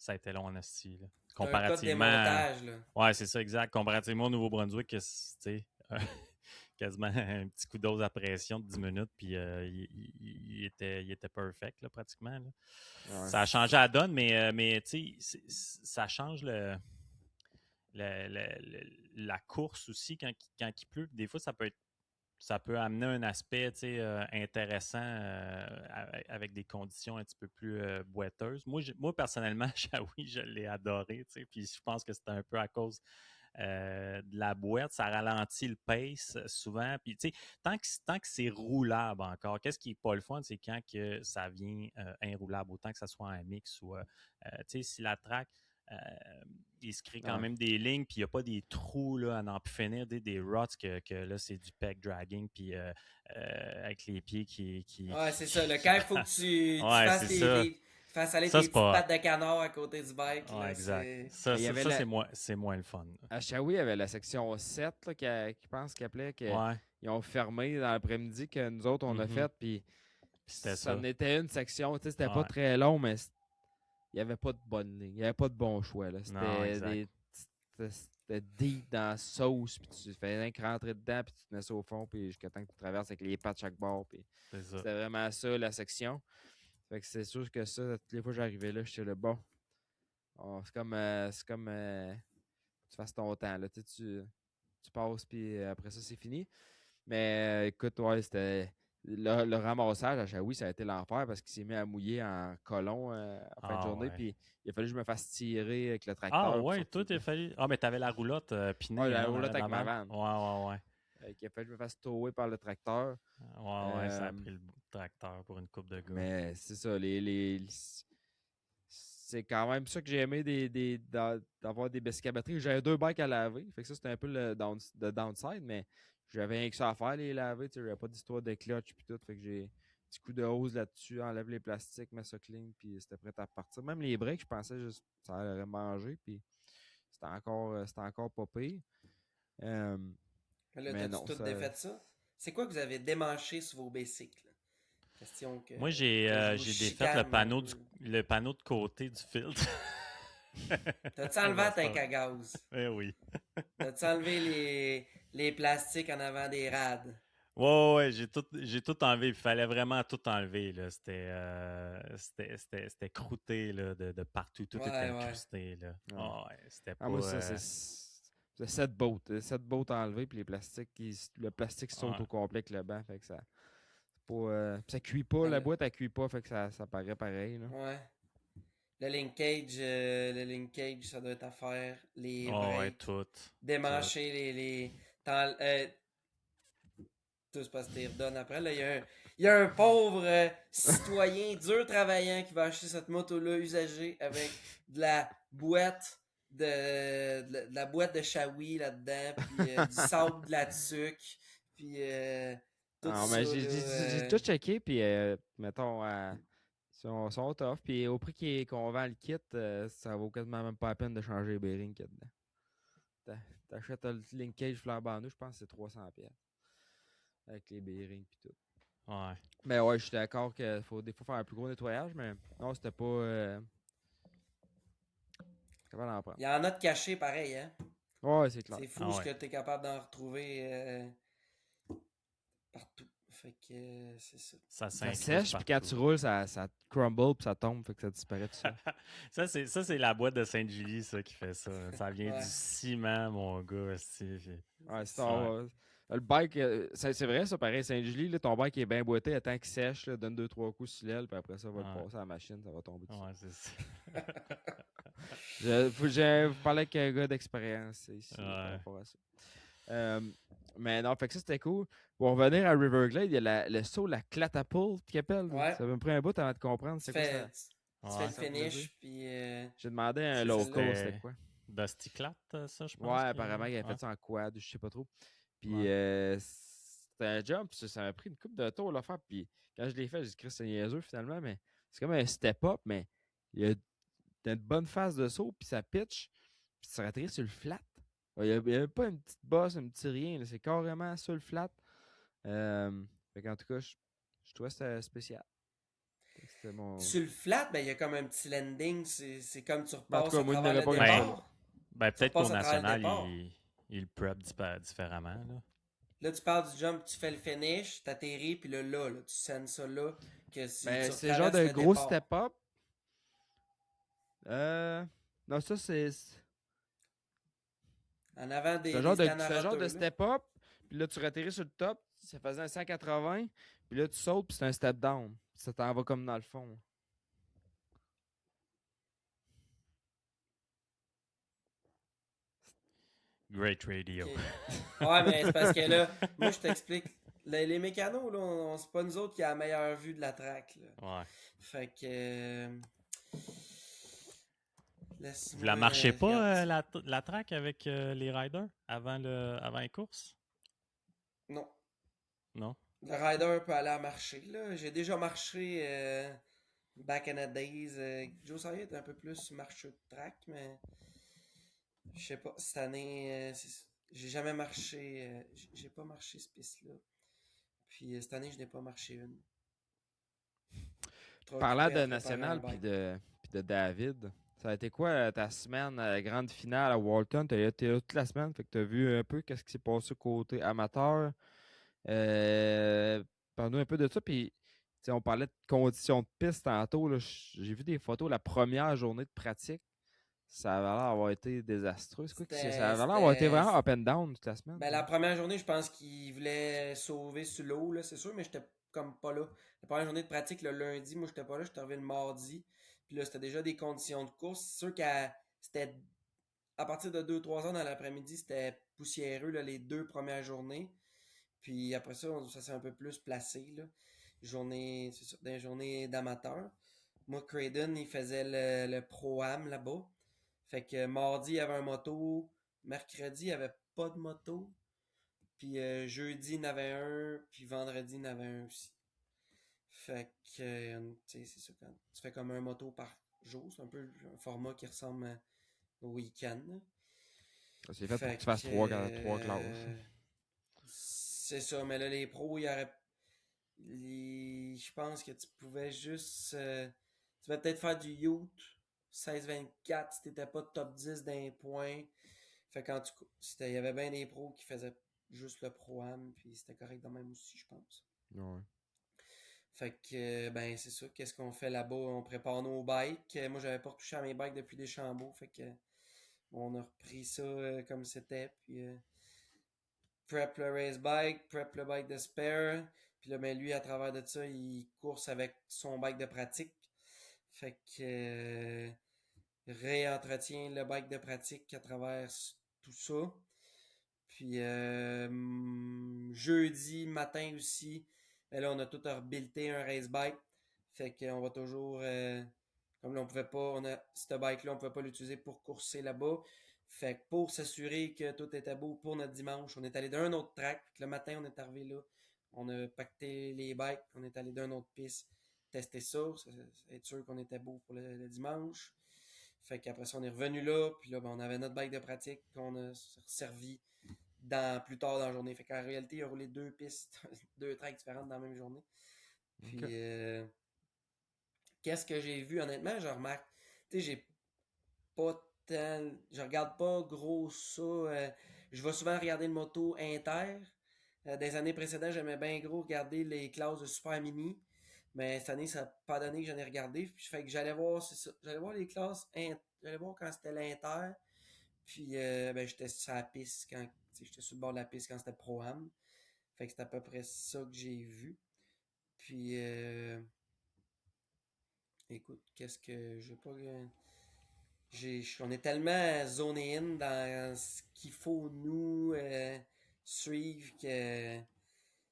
a été long en esti. Là. C'est un cas de Comparativement. démontage. Là. Ouais, c'est ça, exact. Comparativement au Nouveau-Brunswick, tu sais, quasiment un petit coup d'ose à pression de 10 minutes, puis il était perfect, là, pratiquement. Là. Ouais. Ça a changé la donne, mais tu sais, ça change la course aussi quand il pleut. Des fois, ça peut amener un aspect intéressant avec des conditions un petit peu plus boiteuses. Moi, personnellement, Shawi, je l'ai adoré. Puis je pense que c'était un peu à cause de la boîte. Ça ralentit le pace souvent. Puis tant que c'est roulable encore, qu'est-ce qui n'est pas le fun, c'est quand que ça vient inroulable, autant que ça soit en mix ou si la track. Il se crée quand même des lignes, puis il n'y a pas des trous là, à n'en plus finir, des ruts que là, c'est du peg dragging, puis avec les pieds qui. Ouais, c'est ça. Le quand il faut que tu ouais, fasses, c'est ça. fasses aller Ça, tes c'est petites pas. pattes de canard à côté du bike. Ouais, Là, exact. c'est... Ça, Il y avait c'est moins le fun. À Shawi, il y avait la section 7 là, qui pense qu'ils appelaient, Ouais. ils ont fermé dans l'après-midi que nous autres, on a fait, puis c'était ça ça. en était une section. C'était pas Ouais. très long, mais il n'y avait pas de bonne ligne. Il n'y avait pas de bon choix. Là. Non, exact. C'était deep dans la sauce, puis tu fais rien que rentrer dedans, puis tu te mets ça au fond, puis jusqu'à temps que tu traverses avec les pattes chaque bord. Puis C'est ça. c'était vraiment ça, la section. Fait que c'est sûr que ça, toutes les fois que j'arrivais là, j'étais là, bon. C'est comme tu fasses ton temps. Là. Tu passes, puis après ça, c'est fini. Mais écoute, ouais, c'était. Le ramassage à Shawi, ça a été l'enfer parce qu'il s'est mis à mouiller en colon en fin de journée. Ouais. Puis il a fallu que je me fasse tirer avec le tracteur. Ah ouais, toi, t'es fallu. Ah, mais t'avais la roulotte pinée. Ouais, la hein, roulotte avec ma d'avant. vanne. Ouais. Il a fallu que je me fasse tower par le tracteur. Ouais, ça a pris le tracteur pour une coupe de gars. Mais c'est ça, c'est quand même ça que j'ai aimé d'avoir des bescabatteries. J'avais 2 bikes à laver. Fait que ça, c'était un peu le downside, mais j'avais rien que ça à faire, les laver. J'avais pas d'histoire de clutch puis tout. Fait que j'ai un petit coup de hose là-dessus, enlève les plastiques, mets ça clean, puis c'était prêt à partir. Même les breaks, je pensais juste ça allait manger, puis c'était encore pas pire. Là, mais t'as-tu non, tout défait ça? C'est quoi que vous avez démanché sur vos bicycles? Question que. Moi, que j'ai je vous défait chicane un peu. le panneau de côté du filtre. T'as-tu enlevé la tank à gaz? Eh oui. T'as-tu enlevé les plastiques en avant des rades? Ouais, j'ai tout enlevé. Il fallait vraiment tout enlever. Là. C'était croûté là, de partout. Tout était incrusté. Là. Ouais. Ouais, c'était pas. Moi, ça, c'est 7 bottes. 7 bottes enlevées, puis les plastiques, le plastique saute au complet avec le banc. Fait que ça. Ça cuit pas, la boîte elle cuit pas, fait que ça paraît pareil. Là. Ouais. Le linkage, ça doit être à faire. Les ouais, breaks. tout. Démancher les tout c'est parce que tu redonnes après. Là, il y a un pauvre citoyen dur travaillant qui va acheter cette moto-là usagée avec de la boîte de la boîte de Shawi là-dedans, puis du sable de la tuque, puis tout Non, ça. mais j'ai tout checké, puis mettons, sont tough, puis au prix qu'on vend le kit, ça vaut quasiment même pas la peine de changer les bearings qu'il y a dedans. T'achètes le linkage flambant neuf, je pense que c'est 300$. Avec les bearings puis tout. Ouais. Mais ouais, je suis d'accord qu'il faut des fois faire un plus gros nettoyage, mais non, c'était pas. Capable d'en prendre. Il y en a de cachés pareil, hein? Ouais, c'est clair. C'est fou ce que tu es capable d'en retrouver partout. Fait que c'est ça. Ça sèche, puis quand tu roules, ça crumble, puis ça tombe, fait que ça disparaît tout ça. ça, c'est la boîte de Sainte-Julie, ça, qui fait ça. Ça vient du ciment, mon gars. Ouais, le bike, c'est vrai, ça, pareil, Saint-Julie, là, ton bike est bien boité, attends qu'il sèche, là, donne 2-3 coups sur l'aile, puis après ça, va le passer à la machine, ça va tomber dessus. Ouais, c'est ça. Je parlais avec un gars d'expérience ici ouais. par rapport à ça. Euh, mais non, fait que ça, c'était cool. Pour revenir à Riverglade, il y a le saut, la catapulte qu'ils appellent. Ouais. Ça m'a pris un bout avant de comprendre Tu c'est quoi fais, ça, tu fais Ouais. le ça voulait dire. finish, puis J'ai demandé à un C'est celle-là. local c'était C'était quoi. Dusty Clat, ça, je pense. Ouais, apparemment, il avait Ouais. fait ça en quad, je sais pas trop. Puis Ouais. c'était un jump, ça m'a pris une coupe de tours à le faire. Puis quand je l'ai fait, j'ai dit que c'est niaiseux finalement, mais c'est comme un step-up, mais il y a une bonne phase de saut, puis ça pitch, puis ça atterrit sur le flat. Il n'y avait pas une petite bosse, un petit rien, là, c'est carrément sur le flat. Fait qu'en tout cas, je trouvais que c'était spécial. Fait que c'était mon. Sur le flat, ben, il y a comme un petit landing. C'est comme tu Mais en tout repasses cas, à moi, il n'y en travers avait le pas qu'un seul. Ben, départ. Tu peut-être qu'au repasses à travers le national, départ. il le prep différemment. Là. Là, tu pars du jump, tu fais le finish, t'atterris, puis là, tu scènes ça là, que si Ben, tu c'est le genre retraverses de le gros départ. step-up. Non, ça, c'est. En avant C'est un des genre de, c'est un Scanara genre 2, de là. step-up, puis là, tu atterris sur le top, ça faisait un 180, puis là, tu sautes, puis c'est un step-down. Ça t'en va comme dans le fond. Great radio. Ok. Ouais, mais c'est parce que là, moi, je t'explique. Les mécanos, là, c'est pas nous autres qui a la meilleure vue de la track, là. Ouais. Fait que. Vous la Laisse-moi. marchez Regarde. pas, la track avec les riders avant les courses? Non. Non? Le rider peut aller à marcher, là. J'ai déjà marché back in the days. Joe Sawyer est un peu plus marcheux de track, mais je sais pas. Cette année, j'ai jamais marché. J'ai pas marché cette piste-là. Puis cette année, je n'ai pas marché une. Trop Parlant occupé à de préparer un National bike. puis de David, ça a été quoi ta semaine, grande finale à Walton? T'as été là toute la semaine, fait que t'as vu un peu qu'est-ce qui s'est passé côté amateur. Euh, Parle-nous un peu de ça, puis tu sais, on parlait de conditions de piste tantôt. Là, j'ai vu des photos la première journée de pratique. Ça avait l'air d'avoir été désastreux. C'est quoi ça avait l'air d'avoir été vraiment up and down toute la semaine. Ben, la première journée, je pense qu'il voulait sauver sur l'eau, là, c'est sûr, mais j'étais comme pas là. La première journée de pratique, le lundi, moi, j'étais pas là, j'étais arrivé le mardi. Puis là, c'était déjà des conditions de course. C'est sûr qu'à c'était à partir de 2-3 heures dans l'après-midi, c'était poussiéreux, là, les 2 premières journées. Puis après ça, ça s'est un peu plus placé, là. C'est ça, des journées d'amateurs. Moi, Craydon, il faisait le Pro-Am là-bas. Fait que mardi, il y avait un moto. Mercredi, il n'y avait pas de moto. Puis jeudi, il y en avait un. Puis vendredi, il y en avait un aussi. Fait que, tu sais, c'est ça. Quand tu fais comme un moto par jour, c'est un peu un format qui ressemble au week-end. C'est fait pour que Fait tu fasses que, trois classes. c'est ça. Mais là, les pros, il y aurait. Je pense que tu pouvais juste. Tu vas peut-être faire du youth 16-24 si t'étais pas top 10 d'un point. Fait qu'en tout cas, il y avait bien des pros qui faisaient juste le pro-am, puis c'était correct de même aussi, je pense. Ouais. Fait que, ben, c'est ça. Qu'est-ce qu'on fait là-bas? On prépare nos bikes. Moi, j'avais pas retouché à mes bikes depuis Deschambault. Fait que, bon, on a repris ça comme c'était. Puis, prep le race bike, prep le bike de spare. Puis là, ben, lui, à travers de ça, il course avec son bike de pratique. Fait que, réentretient le bike de pratique à travers tout ça. Puis jeudi matin aussi, ben là, on a tout rebuilté un race bike. Fait qu'on va toujours. Comme là, on pouvait pas. Ce bike-là, on pouvait pas l'utiliser pour courser là-bas. Fait que pour s'assurer que tout était beau pour notre dimanche, on est allé d'un autre track. Le matin, on est arrivé là. On a pacté les bikes. On est allé d'un autre piste tester ça. Être sûr qu'on était beau pour le dimanche. Fait qu'après ça, on est revenu là. Puis là, ben, on avait notre bike de pratique qu'on a servi plus tard dans la journée. Fait qu'en réalité, il a roulé 2 pistes, 2 tracks différentes dans la même journée. Puis, Ok. qu'est-ce que j'ai vu, honnêtement, je remarque, tu sais, j'ai pas tant, je regarde pas gros ça. Je vais souvent regarder le moto inter. Des années précédentes, j'aimais bien gros regarder les classes de Super Mini. Mais cette année, ça n'a pas donné que j'en ai regardé. Puis, fait que j'allais voir, c'est ça. J'allais voir les classes, j'allais voir quand c'était l'inter. Puis, ben, j'étais sur la piste quand, j'étais sur le bord de la piste quand c'était Pro-Am. Fait que c'est à peu près ça que j'ai vu. Puis, écoute, qu'est-ce que j'ai pas. On est tellement zoné in dans ce qu'il faut nous. suivre que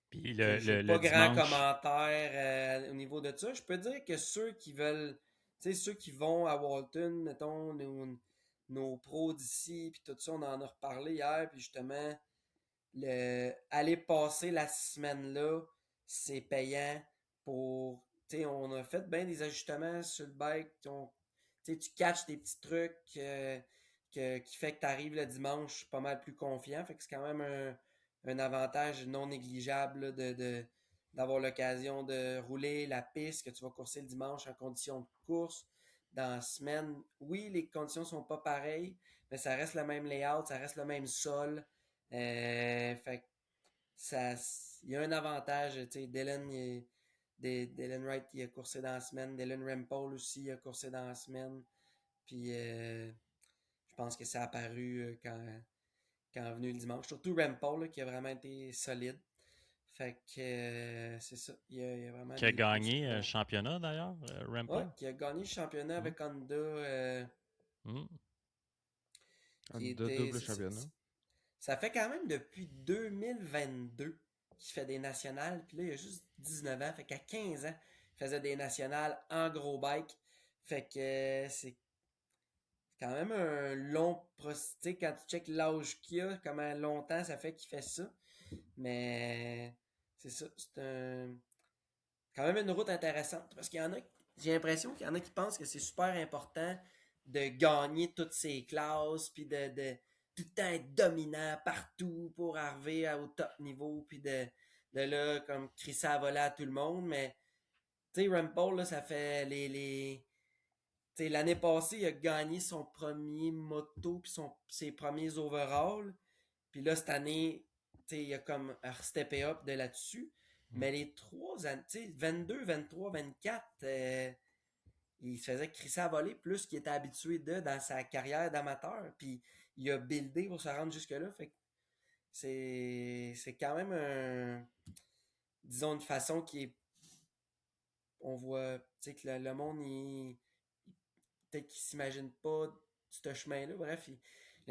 Puis j'ai le pas grand dimanche, commentaire au niveau de ça. Je peux dire que ceux qui veulent, tu sais, ceux qui vont à Walton, mettons, nos pros d'ici, puis tout ça, on en a reparlé hier, puis justement, aller passer la semaine là, c'est payant pour, tu sais, on a fait bien des ajustements sur le bike, tu sais, tu catches des petits trucs qui fait que tu arrives le dimanche pas mal plus confiant, fait que c'est quand même un avantage non négligeable là, d'avoir l'occasion de rouler la piste que tu vas courser le dimanche en conditions de course. Dans la semaine, oui, les conditions sont pas pareilles, mais ça reste le même layout, ça reste le même sol. Fait que ça, il y a un avantage, tu sais, Dylan Wright, il a coursé dans la semaine, Dylan Rempole aussi, il a coursé dans la semaine, puis je pense que ça a apparu quand est venu le dimanche, surtout Rempole, là, qui a vraiment été solide, fait que c'est ça, il y a vraiment qui a des pouces qui gagné le vont... championnat d'ailleurs, Ouais, Rempel. qui a gagné le championnat Mm. avec Honda, Mm. qui De était... double championnat. Ça fait quand même depuis 2022 qu'il fait des nationales. Puis là, il a juste 19 ans. Fait qu'à 15 ans, il faisait des nationales en gros bike. Fait que c'est quand même un long processus. Tu sais, quand tu checkes l'âge qu'il a, comment longtemps ça fait qu'il fait ça. Mais c'est ça. Quand même une route intéressante. Parce qu'il y en a, j'ai l'impression qu'il y en a qui pensent que c'est super important de gagner toutes ces classes, puis de tout le temps être dominant partout pour arriver au top niveau, puis de là, comme crisser à voler à tout le monde. Mais, tu sais, Rampole, là, ça fait tu sais, l'année passée, il a gagné son premier moto, puis ses premiers overalls. Puis là, cette année, tu sais, il a comme steppé up de là-dessus. Mm. Mais les 3 années, tu sais, 22, 23, 24, il se faisait crisser à voler plus qu'il était habitué dans sa carrière d'amateur. Puis il a buildé pour se rendre jusque-là. Fait que c'est quand même disons, une façon qui est. On voit, tu sais, que le monde, peut-être qu'il s'imagine pas ce chemin-là. Bref, j'ai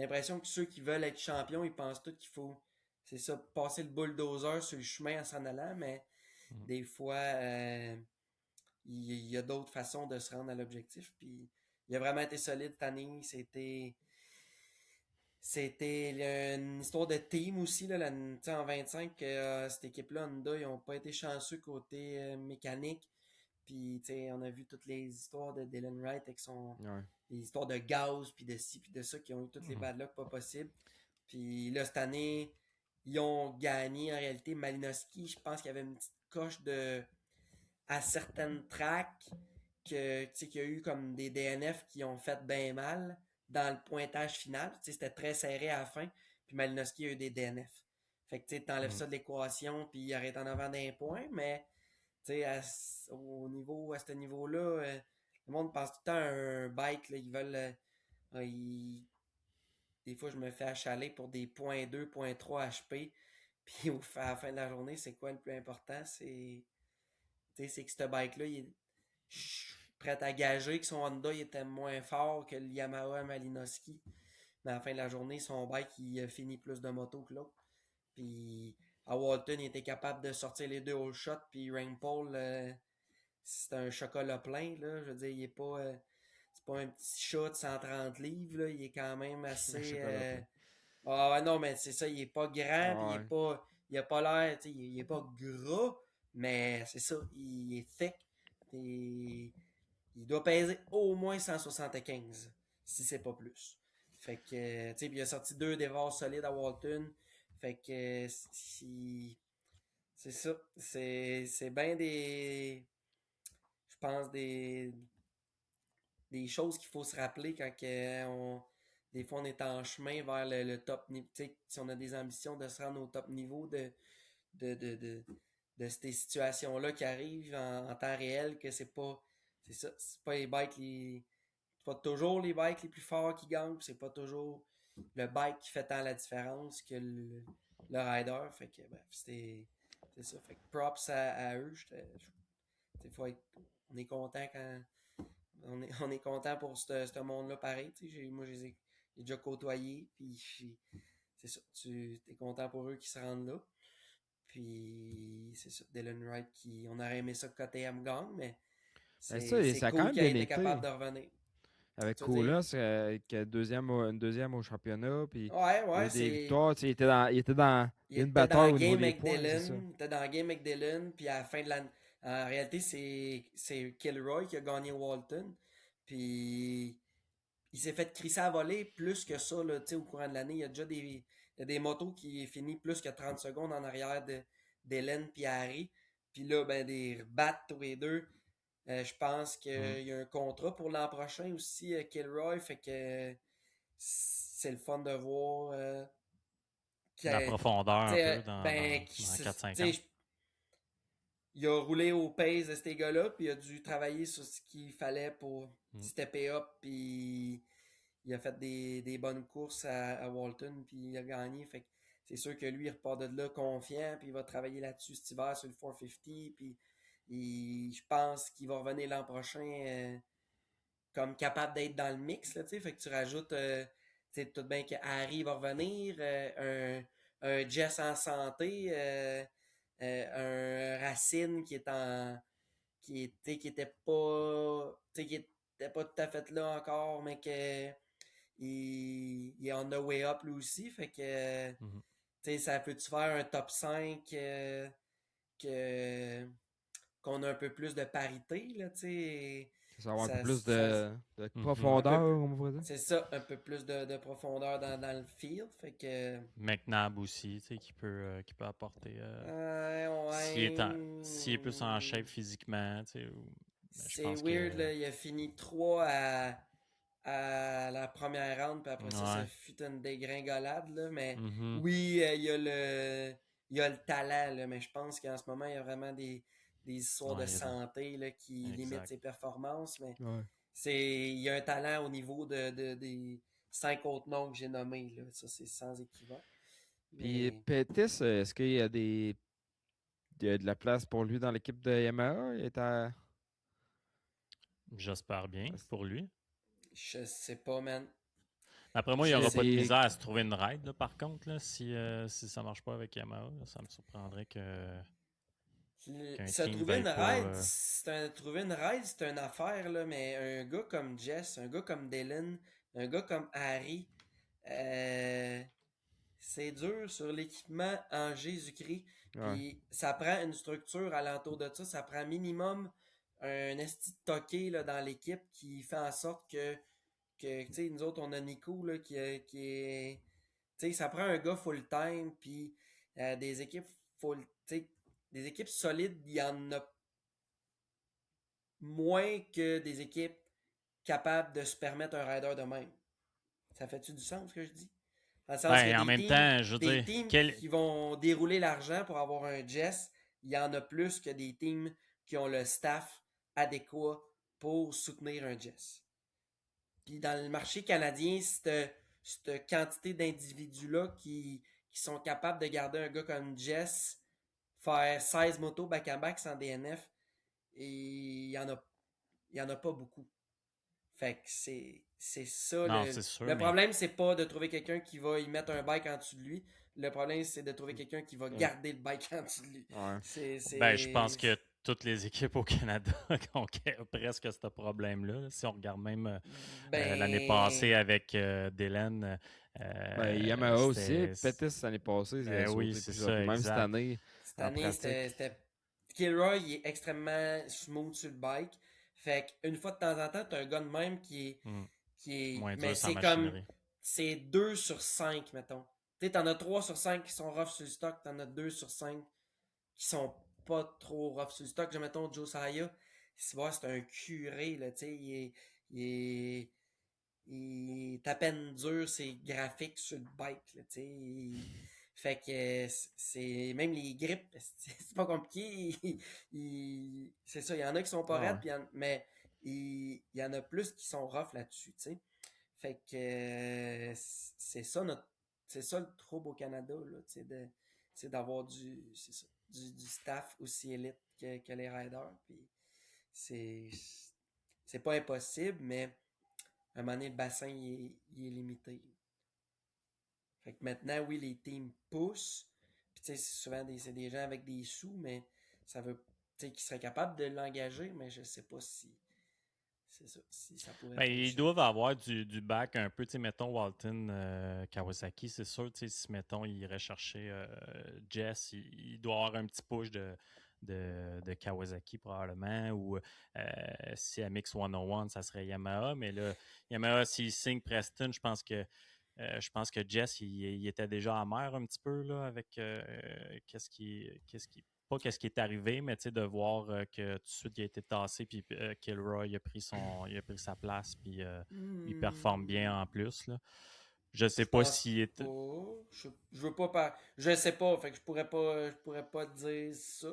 l'impression que ceux qui veulent être champions, ils pensent tous qu'il faut, c'est ça, passer le bulldozer sur le chemin en s'en allant, mais Mm. des fois, il y a d'autres façons de se rendre à l'objectif. Puis il a vraiment été solide cette année. C'était une histoire de team aussi. Là, en 25, cette équipe-là, Honda, ils n'ont pas été chanceux côté mécanique. Puis, on a vu toutes les histoires de Dylan Wright avec Ouais. les histoires de gaz, puis de ci, puis de ça, qui ont eu toutes les Mm. bad luck pas possible. Puis là, cette année, ils ont gagné en réalité. Malinowski, je pense qu'il y avait une petite coche à certaines tracks qu'il y a eu comme des DNF qui ont fait bien mal dans le pointage final. C'était très serré à la fin. Puis Malinowski a eu des DNF. Fait que tu enlèves Mm. ça de l'équation, puis il arrête en avant d'un point, mais à ce niveau-là, le monde pense tout le temps à un bike. Là, ils veulent. Des fois, je me fais achaler pour des .2, .3 HP. Puis à la fin de la journée, c'est quoi le plus important? C'est que ce bike-là, je suis prêt à gager que son Honda il était moins fort que le Yamaha Malinowski. Mais à la fin de la journée, son bike, il a fini plus de moto que l'autre. Puis à Walton, il était capable de sortir les deux all shot. Puis Rain Paul, c'est un chocolat plein. Là. Je veux dire, il est pas. C'est pas un petit chat de 130 livres. Là. Il est quand même Un assez. chocolat plein. Ah ouais, non, mais c'est ça. Il est pas grand. Puis Ah ouais. il a pas l'air. Il est pas gras. Mais c'est ça. Il est thick. Et il doit peser au moins 175. Si c'est pas plus. Fait que, tu sais, puis il a sorti 2 dévors solides à Walton. Fait que, c'est ça. C'est bien je pense, des choses qu'il faut se rappeler quand des fois on est en chemin vers le top niveau. Tu sais, si on a des ambitions de se rendre au top niveau de, de, de, de ces situations-là qui arrivent en temps réel, que c'est ça, c'est pas c'est pas toujours les bikes les plus forts qui gagnent, c'est pas toujours le bike qui fait tant la différence que le rider. Fait que, bref, c'est ça. Fait que props à eux. On est content quand, on est content pour ce monde-là pareil. Moi, j'ai déjà côtoyé, puis c'est ça. Tu es content pour eux qui se rendent là. Puis c'est ça. Dylan Wright on aurait aimé ça côté Gang, mais Ben ça, c'est ça a quand cool même qu'il ait bien été capable été. de revenir. Avec Tu veux dire? Koulos, qui est une deuxième au championnat, puis il y a Ouais, eu des c'est. victoires. Il était dans Il une était dans bataille la au niveau game des avec points, c'est ça. Dylan. Il était dans la game avec Dylan. Puis à la fin de l'année. En réalité, c'est Kilroy qui a gagné Walton. Puis il s'est fait crisser à voler plus que ça là, au courant de l'année. Il y a déjà il y a des motos qui finissent plus que 30 secondes en arrière d'Hélène puis Harry. Puis là, ben, des battent tous les deux. Je pense qu'il Mhm. y a un contrat pour l'an prochain aussi, Kilroy. Fait que c'est le fun de voir. La profondeur un peu Ben, dans 4-5 ans. il a roulé au pace de ces gars-là, puis il a dû travailler sur ce qu'il fallait pour Mm. stepper up, puis il a fait des bonnes courses à Walton, puis il a gagné. Fait que c'est sûr que lui, il repart de là confiant, puis il va travailler là-dessus cet hiver sur le 450, puis je pense qu'il va revenir l'an prochain comme capable d'être dans le mix, là, tu sais. Fait que tu rajoutes, tu sais, tout bien que Harry va revenir, un Jess en santé, un Racine qui était pas tout à fait là encore, mais il est on the way up lui aussi. Fait que, Mhm. ça peut-tu faire un top 5 que, qu'on a un peu plus de parité, là, tu sais. Ça va avoir un peu Ça, plus ça, de Mhm. un peu profondeur, plus. on pourrait dire. C'est ça, un peu plus de profondeur dans le field. Fait que. McNabb aussi, tu sais, qui peut apporter. S'il est plus en shape Ouais. physiquement, tu sais. Ben, je C'est pense weird, que. là. Il a fini 3 à la première round, puis après ça Ouais. fut une dégringolade, là. Mais Mhm. oui, il y a le talent, là. Mais je pense qu'en ce moment, il y a vraiment des histoires de Ouais, santé, là, qui limitent exact. ses performances. Mais Ouais. il y a un talent au niveau des 5 autres noms que j'ai nommés, là. Ça, c'est sans équivoque. Puis Mais Pettis, est-ce qu'il y a il y a de la place pour lui dans l'équipe de Yamaha? Il est à... J'espère bien pour lui. je sais pas, man. Après moi, il n'y Je aura pas de C'est misère à se trouver une ride, là, par contre, là, si ça marche pas avec Yamaha. Là, ça me surprendrait qu'un Se team trouver veuille une pas. ride, trouver une ride, c'est une affaire, là, mais un gars comme Jess, un gars comme Dylan, un gars comme Harry, euh, c'est dur sur l'équipement en Jésus-Christ. ouais. Puis ça prend une structure alentour de ça. Ça prend minimum un esti de toqué là, dans l'équipe qui fait en sorte que tu sais, nous autres, on a Nico là, qui est. Tu sais, ça prend un gars full-time, puis des équipes full. Tu sais, des équipes solides, il y en a moins que des équipes capables de se permettre un rider de même. Ça fait-tu du sens ce que je dis? Dans le sens que Ben, en même temps, je veux des dire, teams qui vont dérouler l'argent pour avoir un Jess, il y en a plus que des teams qui ont le staff adéquat pour soutenir un Jess. Puis dans le marché canadien, cette quantité d'individus-là qui sont capables de garder un gars comme Jess, faire 16 motos back-à-back sans DNF, et il y en a pas beaucoup. Fait que c'est ça. non, c'est sûr, Le mais problème, c'est pas de trouver quelqu'un qui va y mettre un bike en dessous de lui. Le problème, c'est de trouver quelqu'un qui va Ouais. garder le bike en dessous de lui. Ouais. ben, je pense que toutes les équipes au Canada ont presque ce problème-là. Là. Si on regarde même l'année Ben. passée avec Dylan, Ben, Yamaha aussi. c'était. Pettis, l'année passée, il a Ben oui, sauté c'est plusieurs ça, fois. Même cette exact. année, Cette en année, pratique. Kilroy, il est extrêmement smooth sur le bike. Fait qu'une fois de temps en temps, t'as un gars de même Hmm. qui est. Moins Mais dur sans c'est comme. machinerie. C'est 2 sur 5 mettons. Tu sais, t'en as 3 sur 5 qui sont rough sur le stock, t'en as 2 sur 5 qui sont pas trop rough sur le stock. Je mettons Josiah, c'est un curé, là, tu sais, il est à peine dur, c'est graphique sur le bike, là, tu sais. Fait que c'est même les grippes, c'est pas compliqué. C'est ça, il y en a qui sont pas Ah ouais. raides, mais il y en a plus qui sont rough là-dessus, tu sais. Fait que c'est ça le trouble au Canada, là, tu sais, c'est d'avoir du staff aussi élite que les riders. Puis c'est, c'est pas impossible, mais à un moment donné, le bassin il est limité. Fait que maintenant, oui, les teams poussent. Puis tu sais, c'est souvent c'est des gens avec des sous, mais ça veut, tu sais, qui seraient capables de l'engager, mais je sais pas si c'est ça, si ça pourrait Ben, ils fonctionner. doivent avoir du back un peu. Tu sais, mettons Walton, Kawasaki, c'est sûr. Tu sais, si, mettons, il irait chercher Jess, il doit avoir un petit push de Kawasaki probablement. Ou si à Mix 101, ça serait Yamaha. Mais là, Yamaha, s'il signe Preston, je pense que Jess, il était déjà amer un petit peu là, avec pas qu'est-ce qui est arrivé, mais tu sais, de voir que tout de suite il a été tassé, puis Kilroy il a pris sa place, puis il performe bien en plus. Là. Je sais Je pas pense s'il est. pas. Je veux pas je sais pas, fait que je pourrais pas te dire ça.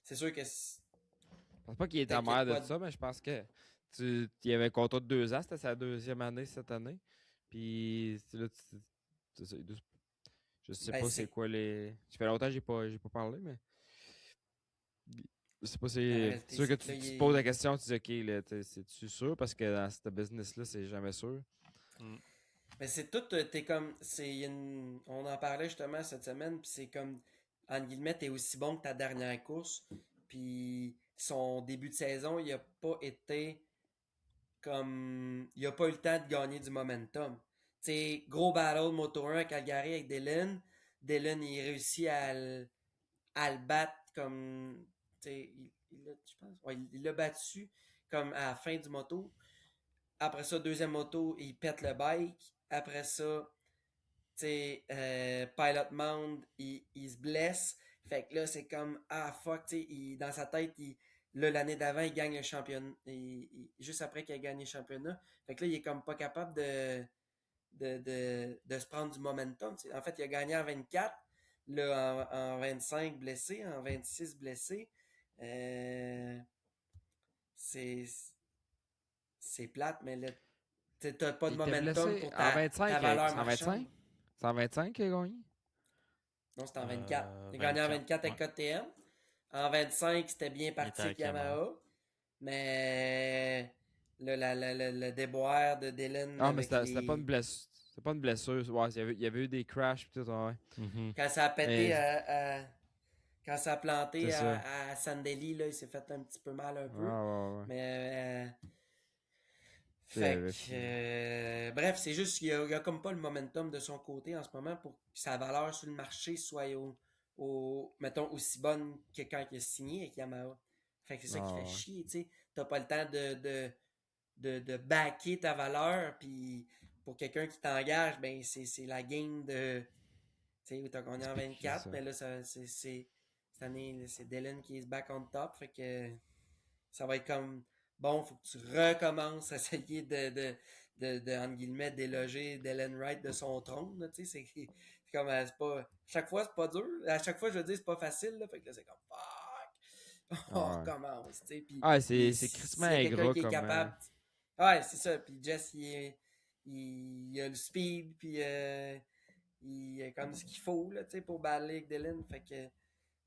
C'est sûr que Je pense pas qu'il est peut-être qu'il y a amer de de quoi ça, mais je pense que il y avait un contrat de 2 ans, c'était sa deuxième année cette année. Puis là, c'est ça, je sais ben pas c'est quoi les. Ça fait longtemps que j'ai pas parlé, mais je sais pas la c'est. C'est réalité sûr que c'est que tu, là tu te poses la il question, tu dis ok, là, c'est-tu sûr? Parce que dans ce business-là, c'est jamais sûr. Mm. Mais c'est tout, t'es comme, on en parlait justement cette semaine, puis c'est comme, entre guillemets, t'es aussi bon que ta dernière course, puis son début de saison, il a pas été comme, il a pas eu le temps de gagner du momentum. Tu sais, gros battle Moto 1 à Calgary avec Dylan, Dylan, il réussit à le battre comme, tu sais, je pense, ouais, il l'a battu comme à la fin du moto. Après ça, deuxième moto, il pète le bike. Après ça, Pilot Mound, il se blesse. Fait que là, c'est comme, ah fuck, dans sa tête, là, l'année d'avant, il gagne le championnat. Juste après qu'il a gagné le championnat. Fait que là, il est comme pas capable de se prendre du momentum. T'sais. En fait, il a gagné en 24, là, en 25 blessé, en 26 blessé. Euh, c'est, c'est plate, mais là, t'as pas Il de était momentum blessé pour en ta 25. valeur C'est en 25? marchande. C'est en 25 qu'il a gagné? Non, c'était en 24. Il a gagné en 24. 24 Ouais. avec KTM. En 25, c'était bien Il était parti avec avec Yamaha. Yamaha. Mais le déboire de Dylan Ah, mais avec c'était pas une les. blessure. C'était pas une blessure. Ouais, il y avait eu des crashs pis tout, ouais. Mhm. Quand ça a Mais pété quand ça a planté c'est ça. à Sandeli, là, il s'est fait un petit peu mal un Ouais, peu. ouais, ouais. Mais fait C'est- que bref, c'est juste qu'il y a comme pas le momentum de son côté en ce moment pour que sa valeur sur le marché soit mettons aussi bonne que quand il a signé avec Yamaha. Fait que c'est ça qui fait Ah, ouais. chier, tu sais. T'as pas le temps de backer ta valeur, puis pour quelqu'un qui t'engage, ben c'est la game de. Tu sais, t'as gagné en C'est 24, ça. mais là, cette année, là, c'est Dylan qui est back on top, fait que ça va être comme bon, faut que tu recommences à essayer entre guillemets, déloger Dylan Wright de son trône. Là, c'est comme c'est pas. Chaque fois, c'est pas dur. À chaque fois, je veux dire, c'est pas facile. Là, fait que là, c'est comme fuck! On Ah, ouais. recommence. Puis Ah, c'est crissement s'il y a quelqu'un ingrat qui est comme. capable. Ouais, c'est ça. Puis Jess, il a le speed, puis il a comme ce qu'il faut là, pour battler avec Dylan. Fait que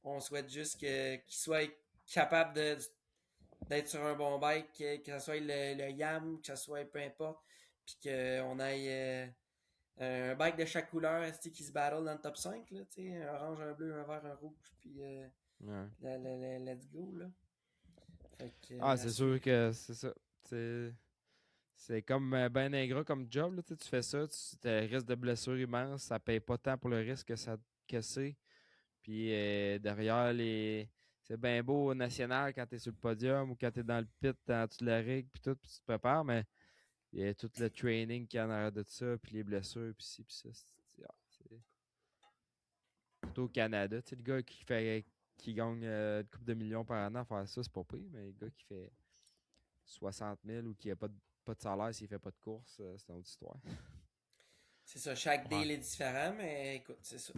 on souhaite juste qu'il soit capable d'être sur un bon bike, que ce soit le YAM, que ce soit peu importe, puis qu'on aille un bike de chaque couleur qui se battle dans le top 5, là, un orange, un bleu, un vert, un rouge, puis Ouais. let's go. Là. Fait que Ah, à c'est sûr suivre. que c'est ça. C'est comme ben ingrat comme job, là. Tu fais ça, tu as un risque de blessure immense, ça paye pas tant pour le risque que c'est. Puis derrière les. C'est bien beau au national quand tu es sur le podium ou quand tu es dans le pit en dessous de la rig, puis tout, puis tu te prépares, mais il y a tout le training qui y a en arrière de ça, puis les blessures, puis ci, puis ça. C'est surtout au Canada. Tu sais, le gars qui gagne une couple de millions par an à faire ça, c'est pas pire, mais le gars qui fait 60 000 ou qui n'a pas de salaire s'il fait pas de course, c'est une autre histoire. C'est ça, chaque Ouais. deal est différent, mais écoute, c'est ça.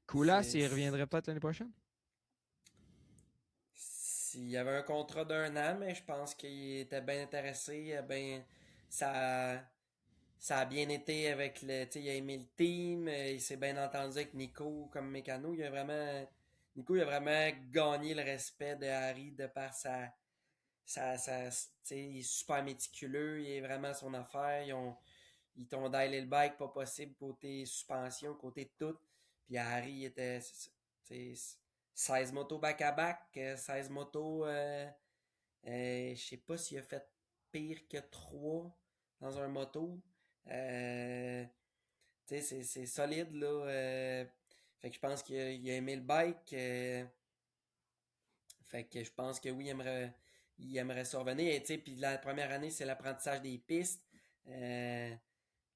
Koulas, C'est- il reviendrait peut-être l'année prochaine? S'il y avait un contrat d'un an, mais je pense qu'il était bien intéressé, ça, ça a bien été avec le, tu sais, il a aimé le team, il s'est bien entendu avec Nico comme mécano, Nico, il a vraiment gagné le respect de Harry de par tu sais, il est super méticuleux, il est vraiment à son affaire, ils t'ont dialé le bike pas possible côté suspension, côté tout. Puis Harry il était 16 motos back-à-back, 16 motos, je sais pas s'il a fait pire que 3 dans un moto. C'est solide là. Fait que je pense qu'il a aimé le bike. Fait que je pense que oui, il aimerait ça revenir. Puis la première année, c'est l'apprentissage des pistes. Euh,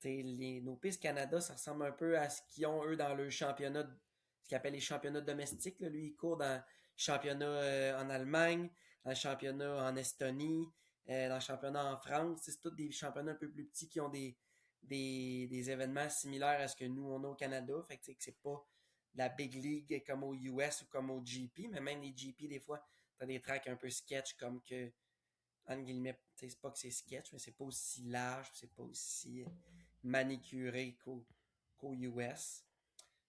nos pistes Canada, ça ressemble un peu à ce qu'ils ont eux dans le championnat, ce qu'ils appellent les championnats domestiques. Là. Lui, il court dans le championnat en Allemagne, dans le championnat en Estonie, dans le championnat en France. C'est tous des championnats un peu plus petits qui ont des événements similaires à ce que nous, on a au Canada. Fait que c'est pas la Big League comme au US ou comme au GP, mais même les GP, des fois, t'as des tracks un peu sketch comme que, entre guillemets, c'est pas que c'est sketch, mais c'est pas aussi large, c'est pas aussi manicuré qu'au US.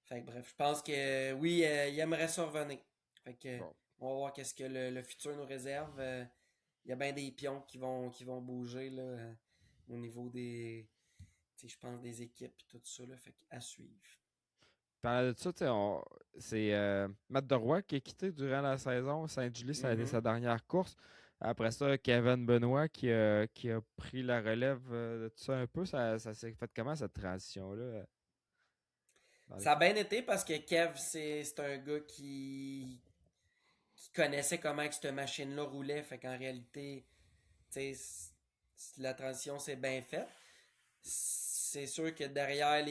Fait que bref, je pense que oui, il aimerait ça revenir. Fait que Bon. on va voir qu'est-ce que le futur nous réserve. Il y a bien des pions qui vont bouger là, au niveau des, je pense, des équipes et tout ça. Là, fait à suivre. Parlant de ça, c'est Matt Deroy qui a quitté durant la saison. Saint-Julie, ça a été sa dernière course. Après ça, Kevin Benoit qui a pris la relève de tout ça un peu. Ça s'est fait comment cette transition-là? Ça a bien été parce que Kev, c'est un gars qui connaissait comment que cette machine-là roulait. Fait qu'en réalité, la transition s'est bien faite. C'est sûr que derrière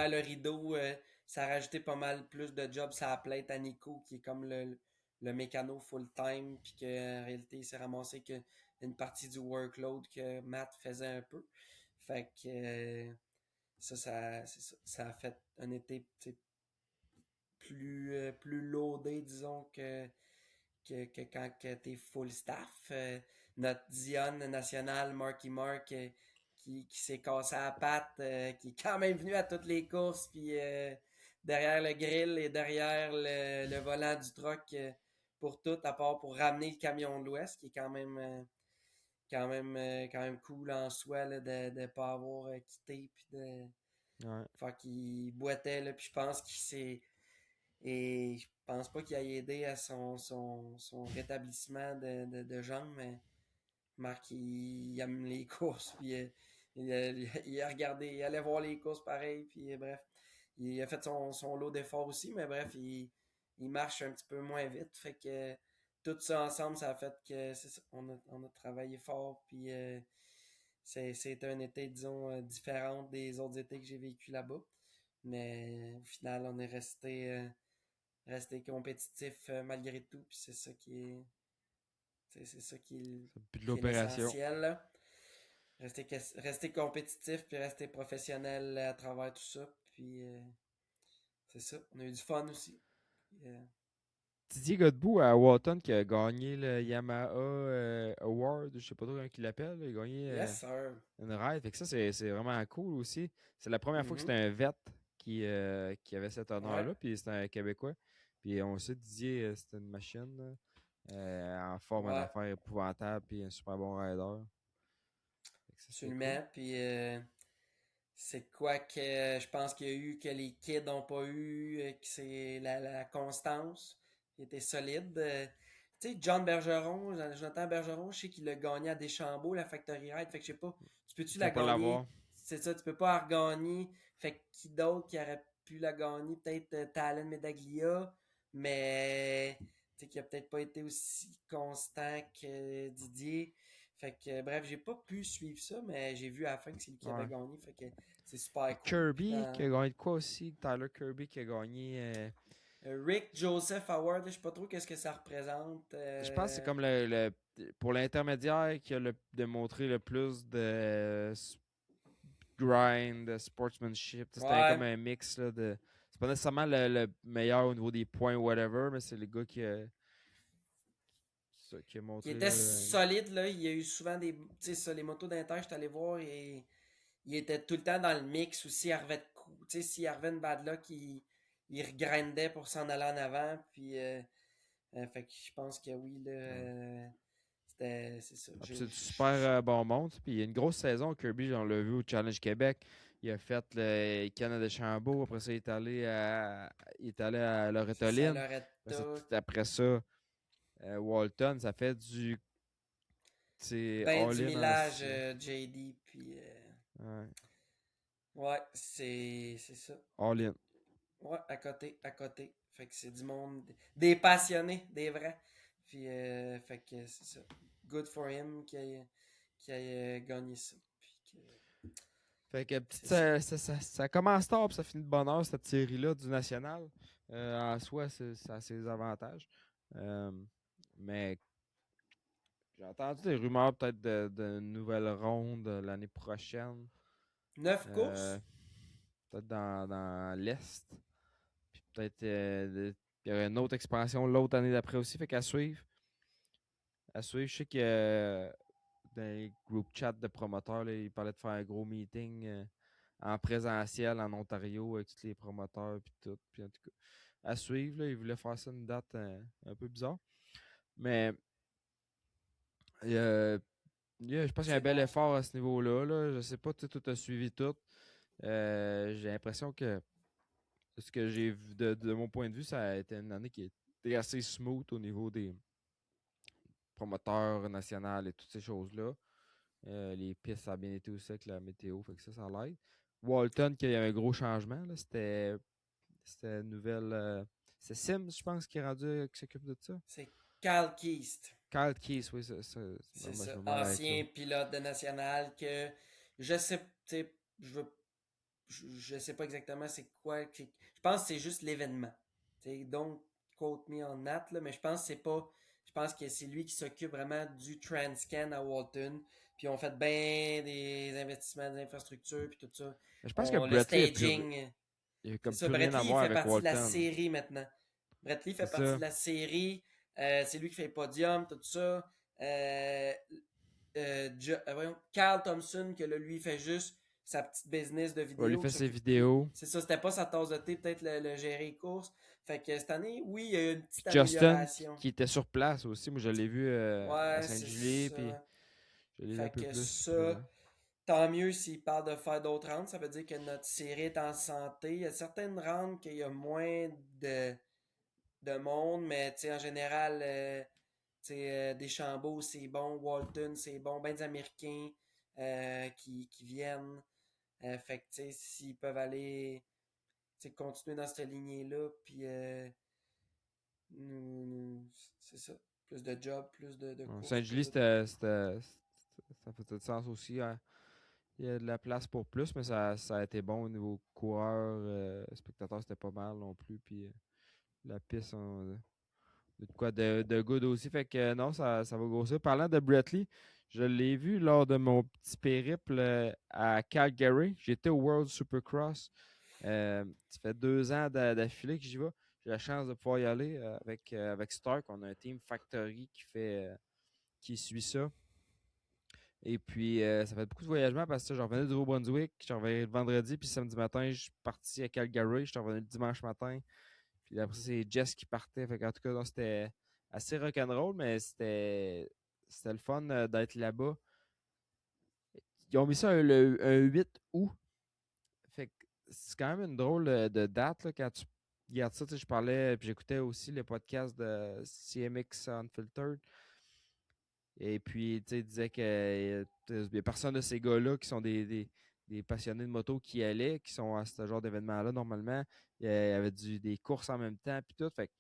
le rideau, ça a rajouté pas mal plus de jobs à la plate à Nico, qui est comme le mécano full-time, puis qu'en réalité, il s'est ramassé qu'une partie du workload que Matt faisait un peu. Fait que ça a fait un été plus loadé, disons, que quand t'es full staff. Notre Dion national, Marky Mark, qui s'est cassé la patte, qui est quand même venu à toutes les courses, puis derrière le grill et derrière le volant du truck pour tout, à part pour ramener le camion de l'Ouest, qui est quand même cool en soi là, de ne pas avoir quitté, puis de Ouais. faire qu'il boitait, là, puis je pense qu'il s'est. Et je pense pas qu'il ait aidé à son rétablissement de jambes, mais Marc, il aime les courses, puis il a regardé, il allait voir les courses pareil, puis bref. Il a fait son lot d'efforts aussi, mais bref, il marche un petit peu moins vite. Fait que tout ça ensemble, ça a fait que c'est ça, on a travaillé fort, puis c'est un été, disons, différent des autres étés que j'ai vécu là-bas. Mais au final, on est resté compétitif malgré tout, puis c'est ça qui C'est le but de qui est l'opération. l'essentiel. Là. Rester compétitif puis rester professionnel à travers tout ça. Puis c'est ça. On a eu du fun aussi. Didier Godbout à Walton qui a gagné le Yamaha Award, je sais pas trop comment il l'appelle. Il a gagné Yes, sir. une ride. Fait que ça, c'est vraiment cool aussi. C'est la première fois que Mhm. c'était un vet qui avait cet Ouais. honneur-là, puis c'était un Québécois. Puis on sait, Didier, c'était une machine là, en forme en Ouais. affaires épouvantable, puis un super bon rider. Fait que ça, c'est cool. Absolument. Puis c'est quoi que je pense qu'il y a eu que les kids n'ont pas eu, que c'est la constance qui était solide. Tu sais, John Bergeron, Jonathan Bergeron, je sais qu'il a gagné à Deschambault, la Factory Ride. Fait que je sais pas, tu peux-tu Il faut la pas gagner? l'avoir. C'est ça, tu peux pas la regagner. Fait que qui d'autre qui aurait pu la gagner? Peut-être Talen Medaglia, mais tu sais, qui a peut-être pas été aussi constant que Didier. Fait que bref, j'ai pas pu suivre ça, mais j'ai vu à la fin que c'est lui qui avait Ouais. gagné. Fait que c'est super cool. Puis Kirby qui a gagné de quoi aussi? Tyler Kirby qui a gagné. Rick Joseph Award, je sais pas trop qu'est-ce que ça représente. Je pense que c'est comme pour l'intermédiaire qui a démontré le plus de grind, de sportsmanship. C'était comme Ouais. un mix là, de. C'est pas nécessairement le meilleur au niveau des points, whatever, mais c'est le gars qui a Qui montré était là. solide, là. Il y a eu souvent des. Tu sais, ça, les motos d'Inter, je suis allé voir et il était tout le temps dans le mix aussi. Il arrivait de coup. Tu sais, s'il arrivait une bad luck, il regrindait pour s'en aller en avant. Puis, fait que je pense que oui, là. Ouais. c'est ça. C'est du super bon monde. Puis il y a une grosse saison, Kirby, on l'a vu au Challenge Québec. Il a fait le Canada Chambaud. Après ça, il est allé à C'est ça, Loretta-Lynn. Loretta. Après ça, Walton, ça fait c'est Ben du all-in en millage esti, là. JD, puis Ouais, ouais, c'est ça. all-in. Ouais, à côté, à côté. Fait que c'est du monde, des passionnés, des vrais. Puis, fait que c'est ça. Good for him qui ait gagné ça. Puis Fait que c'est ça. ça commence tard puis ça finit de bonne heure, cette série-là du national. En soi, ça a ses avantages. Euh, mais j'ai entendu des rumeurs peut-être de nouvelle ronde l'année prochaine. 9 Euh, courses? peut-être dans l'Est. Puis peut-être il y aurait une autre expansion l'autre année d'après aussi. Fait qu'à suivre. À suivre, je sais que dans les group chat de promoteurs, là, ils parlaient de faire un gros meeting en présentiel en Ontario avec tous les promoteurs puis tout. Puis en tout cas, à suivre, là, ils voulaient faire ça une date un peu bizarre. Mais je pense qu'il y a un C'est bel bon. effort à ce niveau-là. Là. Je sais pas, tu as suivi tout. J'ai l'impression que ce que j'ai vu de mon point de vue, ça a été une année qui était assez smooth au niveau des promoteurs nationaux et toutes ces choses-là. Les pistes, ça a bien été aussi avec la météo, fait que ça l'aide. Walton, qu'il y a un gros changement, là, c'était une nouvelle. C'est Sims, je pense, qui s'occupe de ça. C'est Cal Keast. Kyle Keys, oui, C'est je ça. me mêle avec ça. Ancien pilote de national que je sais, tu sais, je sais pas exactement c'est quoi. Je pense que c'est juste l'événement. Donc, quote me on that, là, mais je pense que c'est pas. Je pense que c'est lui qui s'occupe vraiment du Transcan à Walton. Puis on fait bien des investissements d'infrastructures puis tout ça. Mais je pense que Le Brettley staging. il a C'est comme ça. plus rien à Brettley, il voir fait avec partie de la Walton. série maintenant. Brettley C'est fait partie ça. de la série. C'est lui qui fait le podium, tout ça. Voyons, Carl Thompson, que là, lui, fait juste sa petite business de On lui vidéo. fait Qui ses s'occupe plus. vidéos. C'est ça, c'était pas sa tasse de thé, peut-être le gérer les courses. Fait que cette année, oui, il y a eu une Puis petite Justin, amélioration. qui était sur place aussi. Moi, je l'ai vu à Ouais, c'est Saint-Julie, puis ça. je l'ai vu un Fait peu que plus ça, présent. tant mieux s'il parle de faire d'autres rounds. Ça veut dire que notre série est en santé. Il y a certaines rounds qu'il y a moins de monde, mais tu sais, en général, Deschambault, c'est bon. Walton, c'est bon. Ben des Américains qui viennent. Fait que, tu sais, s'ils peuvent aller continuer dans cette lignée-là, puis c'est ça. Plus de jobs, plus de courses, Saint-Julie, plus de. ça faisait du sens aussi. Hein. Il y a de la place pour plus, mais ça a été bon au niveau coureur. Spectateurs, c'était pas mal non plus. Puis la piste, de quoi de good aussi. Fait que non, ça va grossir. Parlant de Brettley, je l'ai vu lors de mon petit périple à Calgary. J'étais au World Supercross. Ça fait 2 ans d'affilée que j'y vais. J'ai la chance de pouvoir y aller avec Stark. On a un team Factory qui suit ça. Et puis, ça fait beaucoup de voyagements parce que je revenais du Nouveau-Brunswick, je revenais le vendredi, puis samedi matin, je suis parti à Calgary, je suis revenu le dimanche matin. Puis après, c'est Jess qui partait. Fait qu'en tout cas, non, c'était assez rock'n'roll, mais c'était le fun d'être là-bas. Ils ont mis ça un 8 août. Fait que c'est quand même une drôle de date là, quand tu regardes ça. Je parlais, puis j'écoutais aussi le podcast de CMX Unfiltered. Et puis, tu sais, il disait qu'il n'y a personne de ces gars-là qui sont des passionnés de moto qui allaient, qui sont à ce genre d'événement-là normalement. Il y avait des courses en même temps, puis tout. Fait que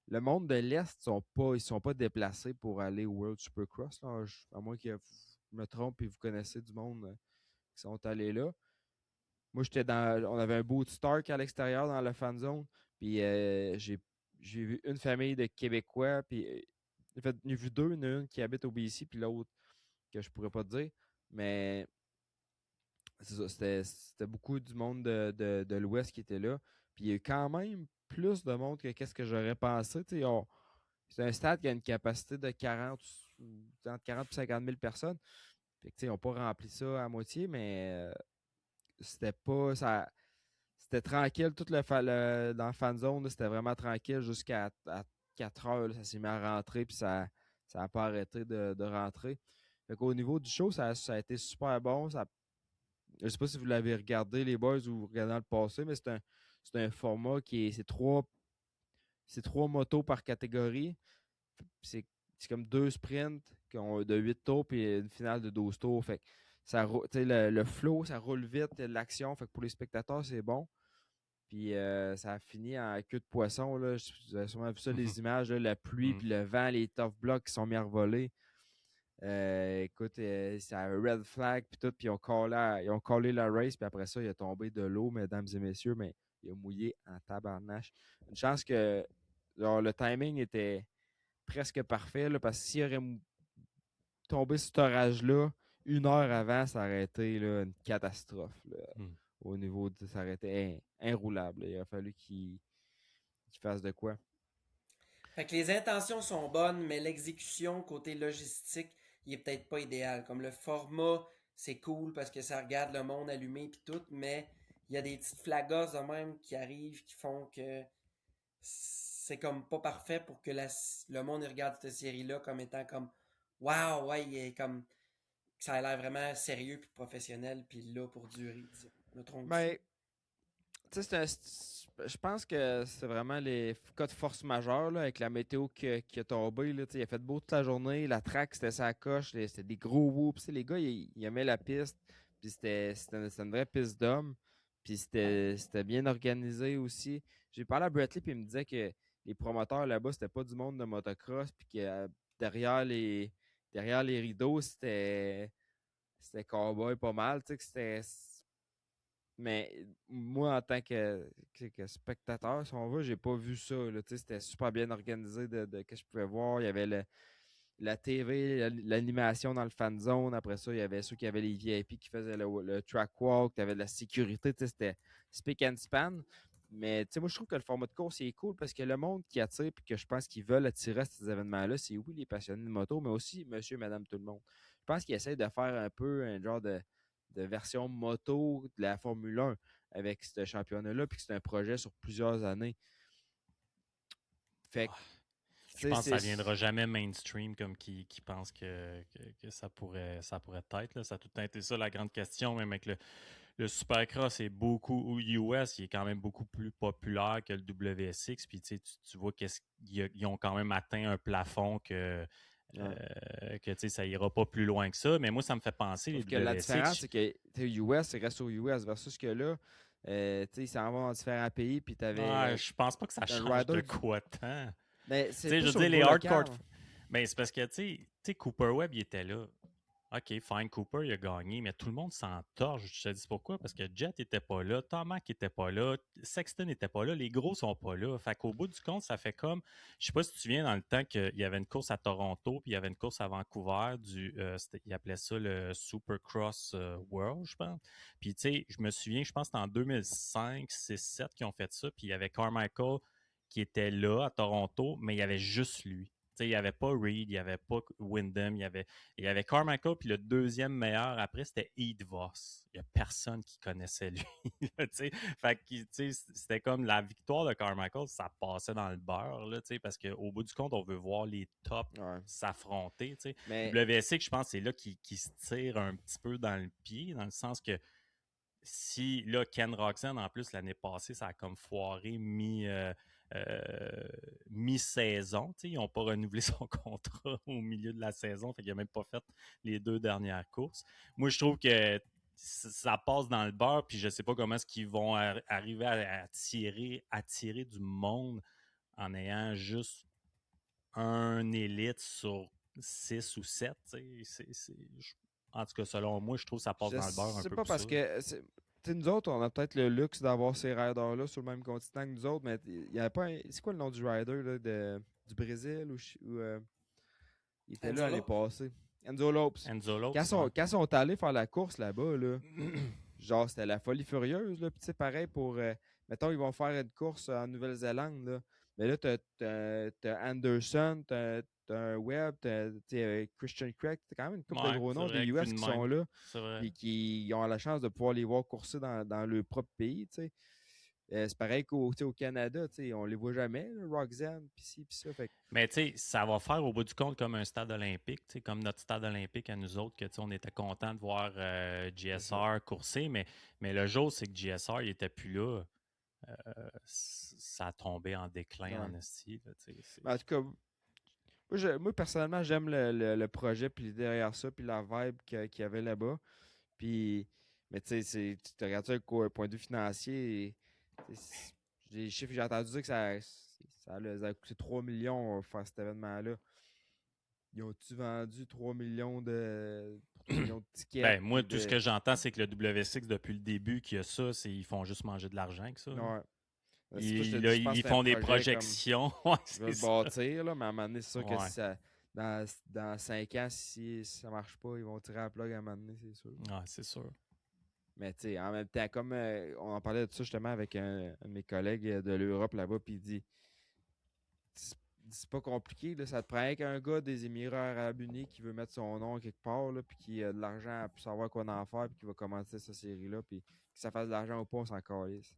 le monde de l'Est, ils sont pas déplacés pour aller au World Supercross. Là. À moins que je me trompe et vous connaissez du monde qui sont allés là. Moi, on avait un boot Stark à l'extérieur dans la fan zone. Puis j'ai vu une famille de Québécois. Puis en fait, j'ai vu deux, une qui habite au BC, puis l'autre que je pourrais pas te dire. Mais c'est ça, c'était beaucoup du monde de l'Ouest qui était là. Puis il y a eu quand même plus de monde que qu'est-ce que j'aurais pensé. C'est un stade qui a une capacité de entre 40 et 50 000 personnes. Fait que, ils n'ont pas rempli ça à moitié, mais c'était pas. C'était tranquille tout dans la fan zone. C'était vraiment tranquille jusqu'à 4 heures. Là, ça s'est mis à rentrer. Puis ça ça n'a pas arrêté de rentrer. Fait qu'au niveau du show, ça a été super bon. Je ne sais pas si vous l'avez regardé, les boys, ou vous regardez dans le passé, mais c'est un format qui est. C'est trois motos par catégorie. C'est c'est comme deux sprints qui ont de 8 tours puis une finale de 12 tours. Fait que le flow, ça roule vite, il y a de l'action. Fait que pour les spectateurs, c'est bon. Puis ça a fini en queue de poisson. Là. Vous avez sûrement vu ça, les images, là, la pluie, puis le vent, les tough blocks qui sont mis à revoler. Écoute, c'est un red flag, puis tout, puis ils ont collé la race, puis après ça, il a tombé de l'eau, mesdames et messieurs, mais il a mouillé en tabarnache. Une chance que genre, le timing était presque parfait, là, parce que s'il aurait tombé sur cet orage-là, 1 heure avant, ça aurait été là, une catastrophe. Là, au niveau de ça aurait été inroulable. Là. Il a fallu qu'il fasse de quoi. Fait que les intentions sont bonnes, mais l'exécution côté logistique, il est peut-être pas idéal. Comme le format, c'est cool parce que ça regarde le monde allumé puis tout, mais il y a des petites flagosses de même qui arrivent qui font que c'est comme pas parfait pour que le monde regarde cette série-là comme étant comme waouh, ouais, il est comme ça a l'air vraiment sérieux puis professionnel puis là pour durer, disons. Me trompe-tu? Mais tu sais, je pense que c'est vraiment les cas de force majeure là, avec la météo qui a tombé. Là, il a fait beau toute la journée. La track, c'était sa coche. C'était des gros whoops. Les gars, ils aimaient la piste. Puis c'était une vraie piste d'homme. Puis c'était bien organisé aussi. J'ai parlé à Bradley puis il me disait que les promoteurs là-bas, c'était pas du monde de motocross. Puis que derrière les rideaux, c'était cowboy pas mal. Tu sais, que c'était. Mais moi, en tant que spectateur, si on veut, j'ai pas vu ça. Là. C'était super bien organisé de que je pouvais voir. Il y avait la TV, l'animation dans le fan zone. Après ça, il y avait ceux qui avaient les VIP qui faisaient le track walk. Tu avais de la sécurité. C'était speak and span. Mais moi, je trouve que le format de course est cool parce que le monde qui attire et que je pense qu'ils veulent attirer à ces événements-là, c'est oui les passionnés de moto, mais aussi monsieur, madame, tout le monde. Je pense qu'ils essayent de faire un peu un genre de version moto de la Formule 1 avec ce championnat-là, puis que c'est un projet sur plusieurs années. Fait que, je pense que ça ne viendra jamais mainstream comme qui pense que ça pourrait être. Là. Ça a tout le temps été ça la grande question, même avec le Supercross est beaucoup US, il est quand même beaucoup plus populaire que le WSX. Puis tu vois qu'ils ont quand même atteint un plafond que ça ira pas plus loin que ça. Mais moi, ça me fait penser Sauf les que WSX. la différence, c'est que US, c'est reste au US versus que là, ils s'en vont dans différents pays. Puis t'avais. Je pense pas que ça change de quoi tant. Mais c'est je veux dire, les hardcore. Mais c'est parce que tu sais, Cooper Webb, il était là. OK, fine, Cooper, il a gagné, mais tout le monde s'entorche. Je te dis pourquoi? Parce que Jet n'était pas là, Tomac n'était pas là, Sexton n'était pas là, les gros sont pas là. Fait qu'au bout du compte, ça fait comme, je sais pas si tu te souviens dans le temps qu'il y avait une course à Toronto, puis il y avait une course à Vancouver, il appelait ça le Supercross World, je pense. Puis tu sais, je me souviens, je pense que c'était en 2005, 6, 7 qui ont fait ça, puis il y avait Carmichael qui était là à Toronto, mais il y avait juste lui. T'sais, il n'y avait pas Reed, il n'y avait pas Windham, il y avait Carmichael, puis le deuxième meilleur après, c'était Ed Voss. Il n'y a personne qui connaissait lui. Fait que, c'était comme la victoire de Carmichael, ça passait dans le beurre, là, parce qu'au bout du compte, on veut voir les tops s'affronter. Mais WSX, je pense, c'est là qui se tire un petit peu dans le pied, dans le sens que si là, Ken Roczen, en plus, l'année passée, ça a comme foiré mi-saison. Ils n'ont pas renouvelé son contrat au milieu de la saison. Fait qu'il n'a même pas fait les 2 dernières courses. Moi, je trouve que ça passe dans le beurre, puis je ne sais pas comment est-ce qu'ils vont arriver à attirer du monde en ayant juste un élite sur 6 ou 7. En tout cas, selon moi, je trouve que ça passe dans le beurre un peu. C'est pas parce que nous autres, on a peut-être le luxe d'avoir ces riders-là sur le même continent que nous autres, mais il y a pas c'est quoi le nom du rider là, du Brésil ou il était là l'année passée? Enzo Lopes. Quand ils sont allés faire la course là-bas, là, genre c'était la folie furieuse. Là. Puis tu sais, pareil pour mettons, ils vont faire une course en Nouvelle-Zélande. Là. Mais là, t'as Anderson, t'as un Webb, t'as Christian Craig, t'as quand même une couple de gros noms des US qui sont là et qui ont la chance de pouvoir les voir courser dans leur propre pays. T'sais. C'est pareil au Canada, on les voit jamais, là, Roxanne, pis ci, pis ça. Fait que, Mais tu sais, ça va faire au bout du compte comme un stade olympique, tu sais, comme notre stade olympique à nous autres, que tu sais, on était content de voir c'est ça. GSR courser, mais le jour, c'est que GSR, il était plus là, ça a tombé en déclin Ouais. en esti, là, tu sais, Mais en tout cas, moi, personnellement, j'aime le projet, puis derrière ça, puis la vibe qu'il y avait là-bas. Puis, mais tu sais, tu te regardes ça avec un point de vue financier. Les chiffres, j'ai entendu dire que ça a coûté 3 millions faire cet événement-là. Ils ont-tu vendu 3 millions pour 3 millions de tickets? Ben, moi, Puis tout ce que j'entends, c'est que le W6, depuis le début qu'il y a ça, c'est ils font juste manger de l'argent avec ça, là. Ouais. C'est pour ça que je te Là, dis, je pense ils que c'est un font des projet comme projections. Ouais, ils veulent c'est ça. bâtir, là, mais à un moment donné, c'est sûr que Ouais. si dans 5 ans, si ça marche pas, ils vont tirer à la plug à un moment donné, c'est sûr. Ouais, c'est sûr. Mais tu sais, en même temps, comme on en parlait de ça justement avec un de mes collègues de l'Europe là-bas, puis il dit c'est c'est pas compliqué, là, ça te prend qu'un gars des Émirats Arabes Unis qui veut mettre son nom quelque part, là, puis qui a de l'argent pour savoir quoi en faire, puis qui va commencer cette série-là, puis que ça fasse de l'argent ou pas, on s'en calisse.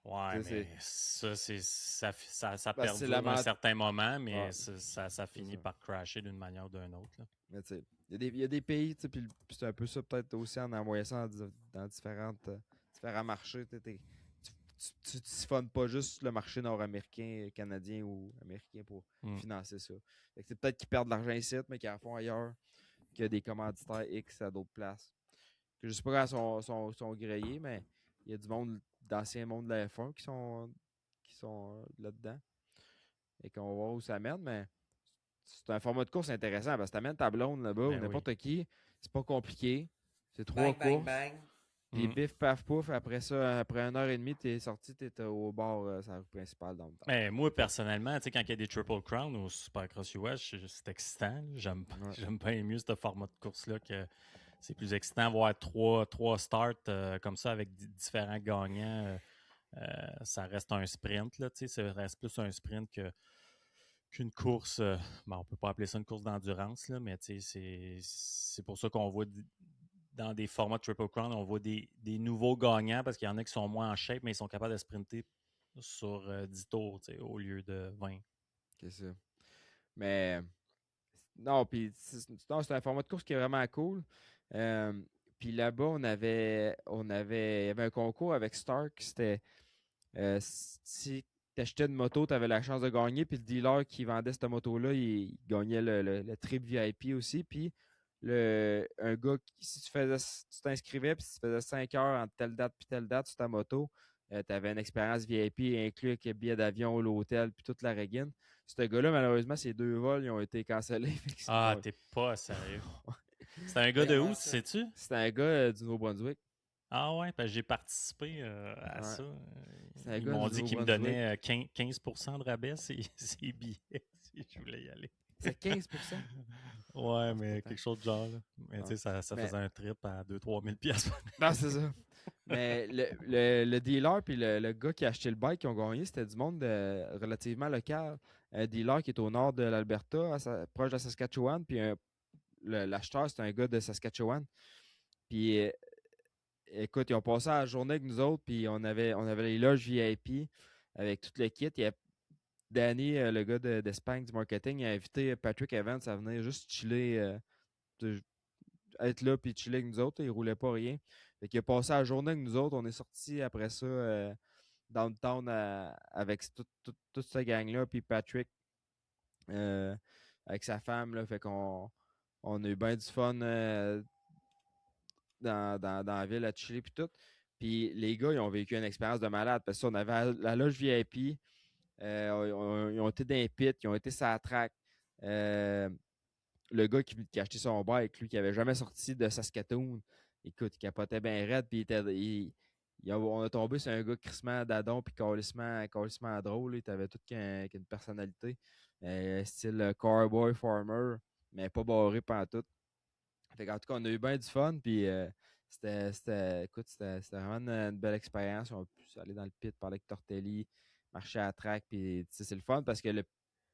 Ouais, Tu sais, mais ça parce que c'est la perdure un ment- certain moment, ouais, mais ça c'est finit ça. par crasher d'une manière ou d'une autre, là. Mais tu sais, il y a des pays, tu sais, puis c'est un peu ça peut-être aussi en envoyant ça dans différents marchés. Tu siphonnes pas juste le marché nord-américain, canadien ou américain pour Hmm. financer ça. Fait que c'est peut-être qu'ils perdent de l'argent ici, mais qu'ils en font ailleurs, qu'il y a des commanditaires X à d'autres places. Que je sais pas quand sont grillés, mais il y a du monde, d'anciens mondes de la F1 qui sont là-dedans. Et qu'on va voir où ça mène, mais c'est un format de course intéressant parce que t'amènes ta blonde là-bas ou Ben oui. n'importe qui, c'est pas compliqué. C'est 3 Bang, bang, courses. bang. Puis Hmm. bif, paf, pouf. Après ça, après 1 heure et demie, t'es sorti, t'es au bar, sur la rue principale dans le temps. Mais moi, personnellement, tu sais, quand il y a des Triple Crown ou Supercross US, c'est excitant, là. Ouais. J'aime bien mieux ce format de course-là que c'est plus excitant voir trois starts comme ça avec différents gagnants. Ça reste un sprint, là, tu sais, ça reste plus un sprint qu'une course. Bon, on peut pas appeler ça une course d'endurance, là, mais tu sais, c'est pour ça qu'on voit dans des formats de Triple Crown, on voit des nouveaux gagnants parce qu'il y en a qui sont moins en shape, mais ils sont capables de sprinter sur 10 tours, tu sais, au lieu de 20. C'est ça. Mais non, puis non, c'est un format de course qui est vraiment cool. Euh, puis là-bas, il y avait un concours avec Stark. C'était si tu achetais une moto, tu avais la chance de gagner. Puis le dealer qui vendait cette moto-là, il gagnait le trip VIP aussi. Puis un gars, si tu t'inscrivais, puis si tu faisais 5 heures entre telle date puis telle date sur ta moto, tu avais une expérience VIP inclus avec le billet d'avion, l'hôtel, puis toute la régine. Ce gars-là, malheureusement, ses 2 vols ils ont été cancellés. Ah, t'es pas sérieux. C'est un gars de où, Voyons tu ça. sais-tu? C'était un gars du Nouveau-Brunswick. Ah ouais, parce que j'ai participé à Ouais. ça. C'est un Ils gars m'ont du dit qu'ils me Nouveau-Brunswick. donnaient 15% de rabais ces billets si je voulais y aller. C'est 15%. Ouais, Ah, c'est mais pas tant. quelque chose de genre, là. Mais tu Ah. sais, ça Mais, faisait un trip à 2-3 000 piastres. non, c'est ça. Mais le dealer puis le gars qui a acheté le bike qui ont gagné, c'était du monde relativement local. Un dealer qui est au nord de l'Alberta, proche de la Saskatchewan, puis l'acheteur, c'est un gars de Saskatchewan. Puis écoute, ils ont passé la journée avec nous autres, puis on avait les loges VIP avec tout le kit. Il y a Danny, le gars d'Espagne du marketing, il a invité Patrick Evans à venir juste chiller, être là puis chiller avec nous autres. Il roulait pas rien. Fait qu'il a passé la journée avec nous autres. On est sorti après ça downtown avec toute cette gang-là. Puis Patrick avec sa femme. Là, fait qu'on a eu bien du fun dans la ville à chiller puis tout. Puis les gars, ils ont vécu une expérience de malade parce qu'on avait la loge VIP. Ils ont été dans les pits, ils ont été sur la track. Le gars qui a acheté son bike, lui, qui avait jamais sorti de Saskatoon, écoute, il capotait bien raide, puis on a tombé sur un gars crissement d'adon, puis calissement drôle. Il avait tout qu'une personnalité. Style cowboy farmer, mais pas barré pendant tout. Fait en tout cas, on a eu bien du fun, puis écoute, c'était vraiment une belle expérience. On a pu aller dans le pit, parler avec Tortelli, marcher à la track, puis c'est le fun parce que le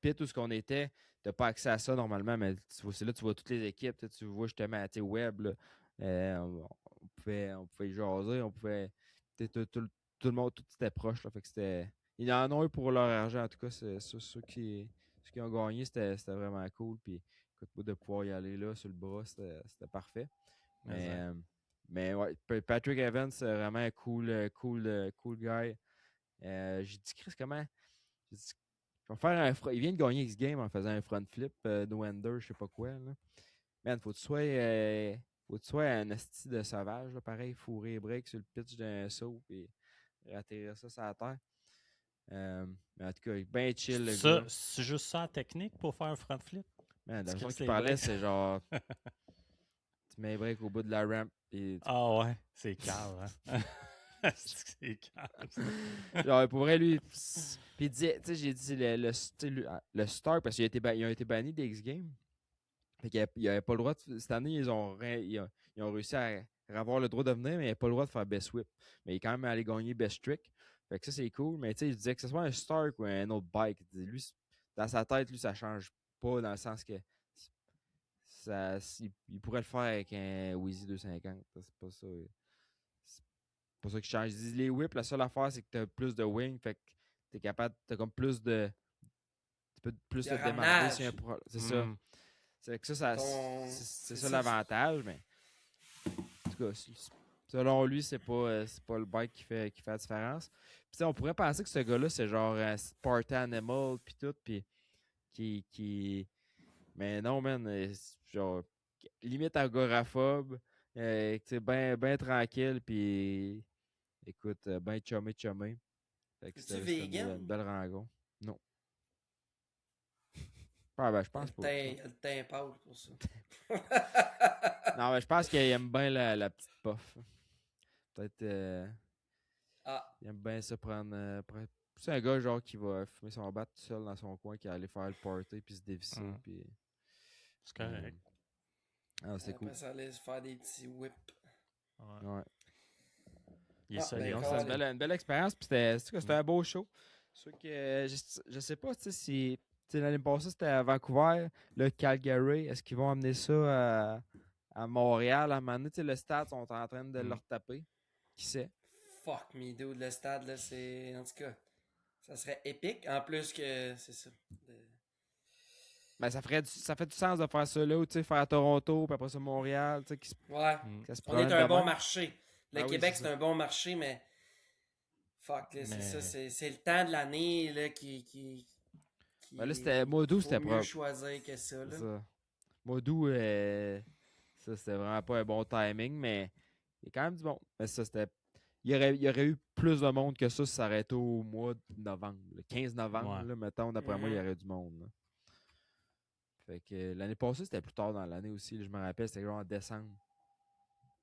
pit où ce qu'on était, t'as pas accès à ça normalement, mais c'est là que tu vois toutes les équipes, tu vois justement, web, là, on pouvait jaser, on pouvait, tout le monde, tout était proche. Là, fait que c'était. Ils en ont eu pour leur argent, en tout cas. Ceux qui ont gagné, c'était vraiment cool. Puis, écoute, de pouvoir y aller là sur le bras, c'était parfait. Mais ouais, Patrick Evans, c'est vraiment un cool guy. J'ai dit, Chris, comment? J'ai dit, il vient de gagner X-Game en faisant un front flip, no-hander, je sais pas quoi. Là. Man, faut que tu sois un asti de sauvage, là, pareil, fourrer les breaks sur le pitch d'un saut et atterrir ça sur la terre. Mais en tout cas, bien chill le gars. C'est juste ça la technique pour faire un front flip? Man, la Tu façon crisses qu'il les parlait, breaks. c'est genre tu mets les breaks au bout de la ramp et Ah ouais, c'est calme, hein? C'est calme. genre pour vrai lui puis il disait, tu sais, j'ai dit le star parce qu'ils ont été bannis des X-Games. Fait qu'il avait pas le droit cette année, ils ont réussi à avoir le droit de venir, mais il n'avaient pas le droit de faire best whip. Mais il est quand même allé gagner best trick. Fait que ça, c'est cool. Mais tu sais, il disait que ce soit un Stark ou un autre bike. Lui, dans sa tête, lui, ça change pas dans le sens que il pourrait le faire avec un Wheezy 250. C'est pas ça. C'est pas ça qui change. Il dit les whips, la seule affaire, c'est que tu as plus de wing. Fait que t'es capable, t'as comme plus de. Tu peux plus De te démarrer ramenage. si un C'est ça. C'est que ça, c'est ça l'avantage, mais en tout cas, selon lui, c'est pas le bike qui fait la différence. Puis on pourrait penser que ce gars-là, c'est genre un Spartan Animal, puis tout, puis mais non, man, genre, limite agoraphobe, tu sais, ben tranquille, puis écoute, ben chumé. Fait que Es-tu c'était vegan? une belle rencontre. Non. Ah, ben, je pense pas. Il y a le teint pâle pour ça. Non, mais je pense qu'il aime bien la petite puff. Peut-être. Il aime bien ça prendre. C'est un gars genre qui va fumer son bat tout seul dans son coin, qui va aller faire le party puis se dévisser. Puis, c'est correct. c'est cool. Après ça allait se faire des petits whips. Ouais. Il est solide. C'est une belle expérience. Puis c'était un beau show. Sûr que je sais pas si l'année passée c'était à Vancouver, le Calgary. Est-ce qu'ils vont amener ça à Montréal à un moment donné? Le stade sont en train de leur taper. Qui sait? Fuck me, dude. Le stade, là, c'est. En tout cas, ça serait épique. En plus que. C'est ça. Ben, ça fait du sens de faire ça là, ou faire à Toronto, puis après ça Montréal. Ouais. On est un bon marché. Le Québec, c'est un bon marché, mais. Fuck, là, c'est ça. C'est le temps de l'année là, qui ben là, c'était mois d'août, c'était mieux choisir que ça. Là. Ça. Mois d'août, ça, c'était vraiment pas un bon timing, mais il y a quand même du bon. Mais ça, c'était. Il y aurait eu plus de monde que ça si ça aurait été au mois de novembre. Le 15 novembre, là, mettons, d'après moi, il y aurait du monde. Là. Fait que l'année passée, c'était plus tard dans l'année aussi. Là, je me rappelle, c'était genre en décembre.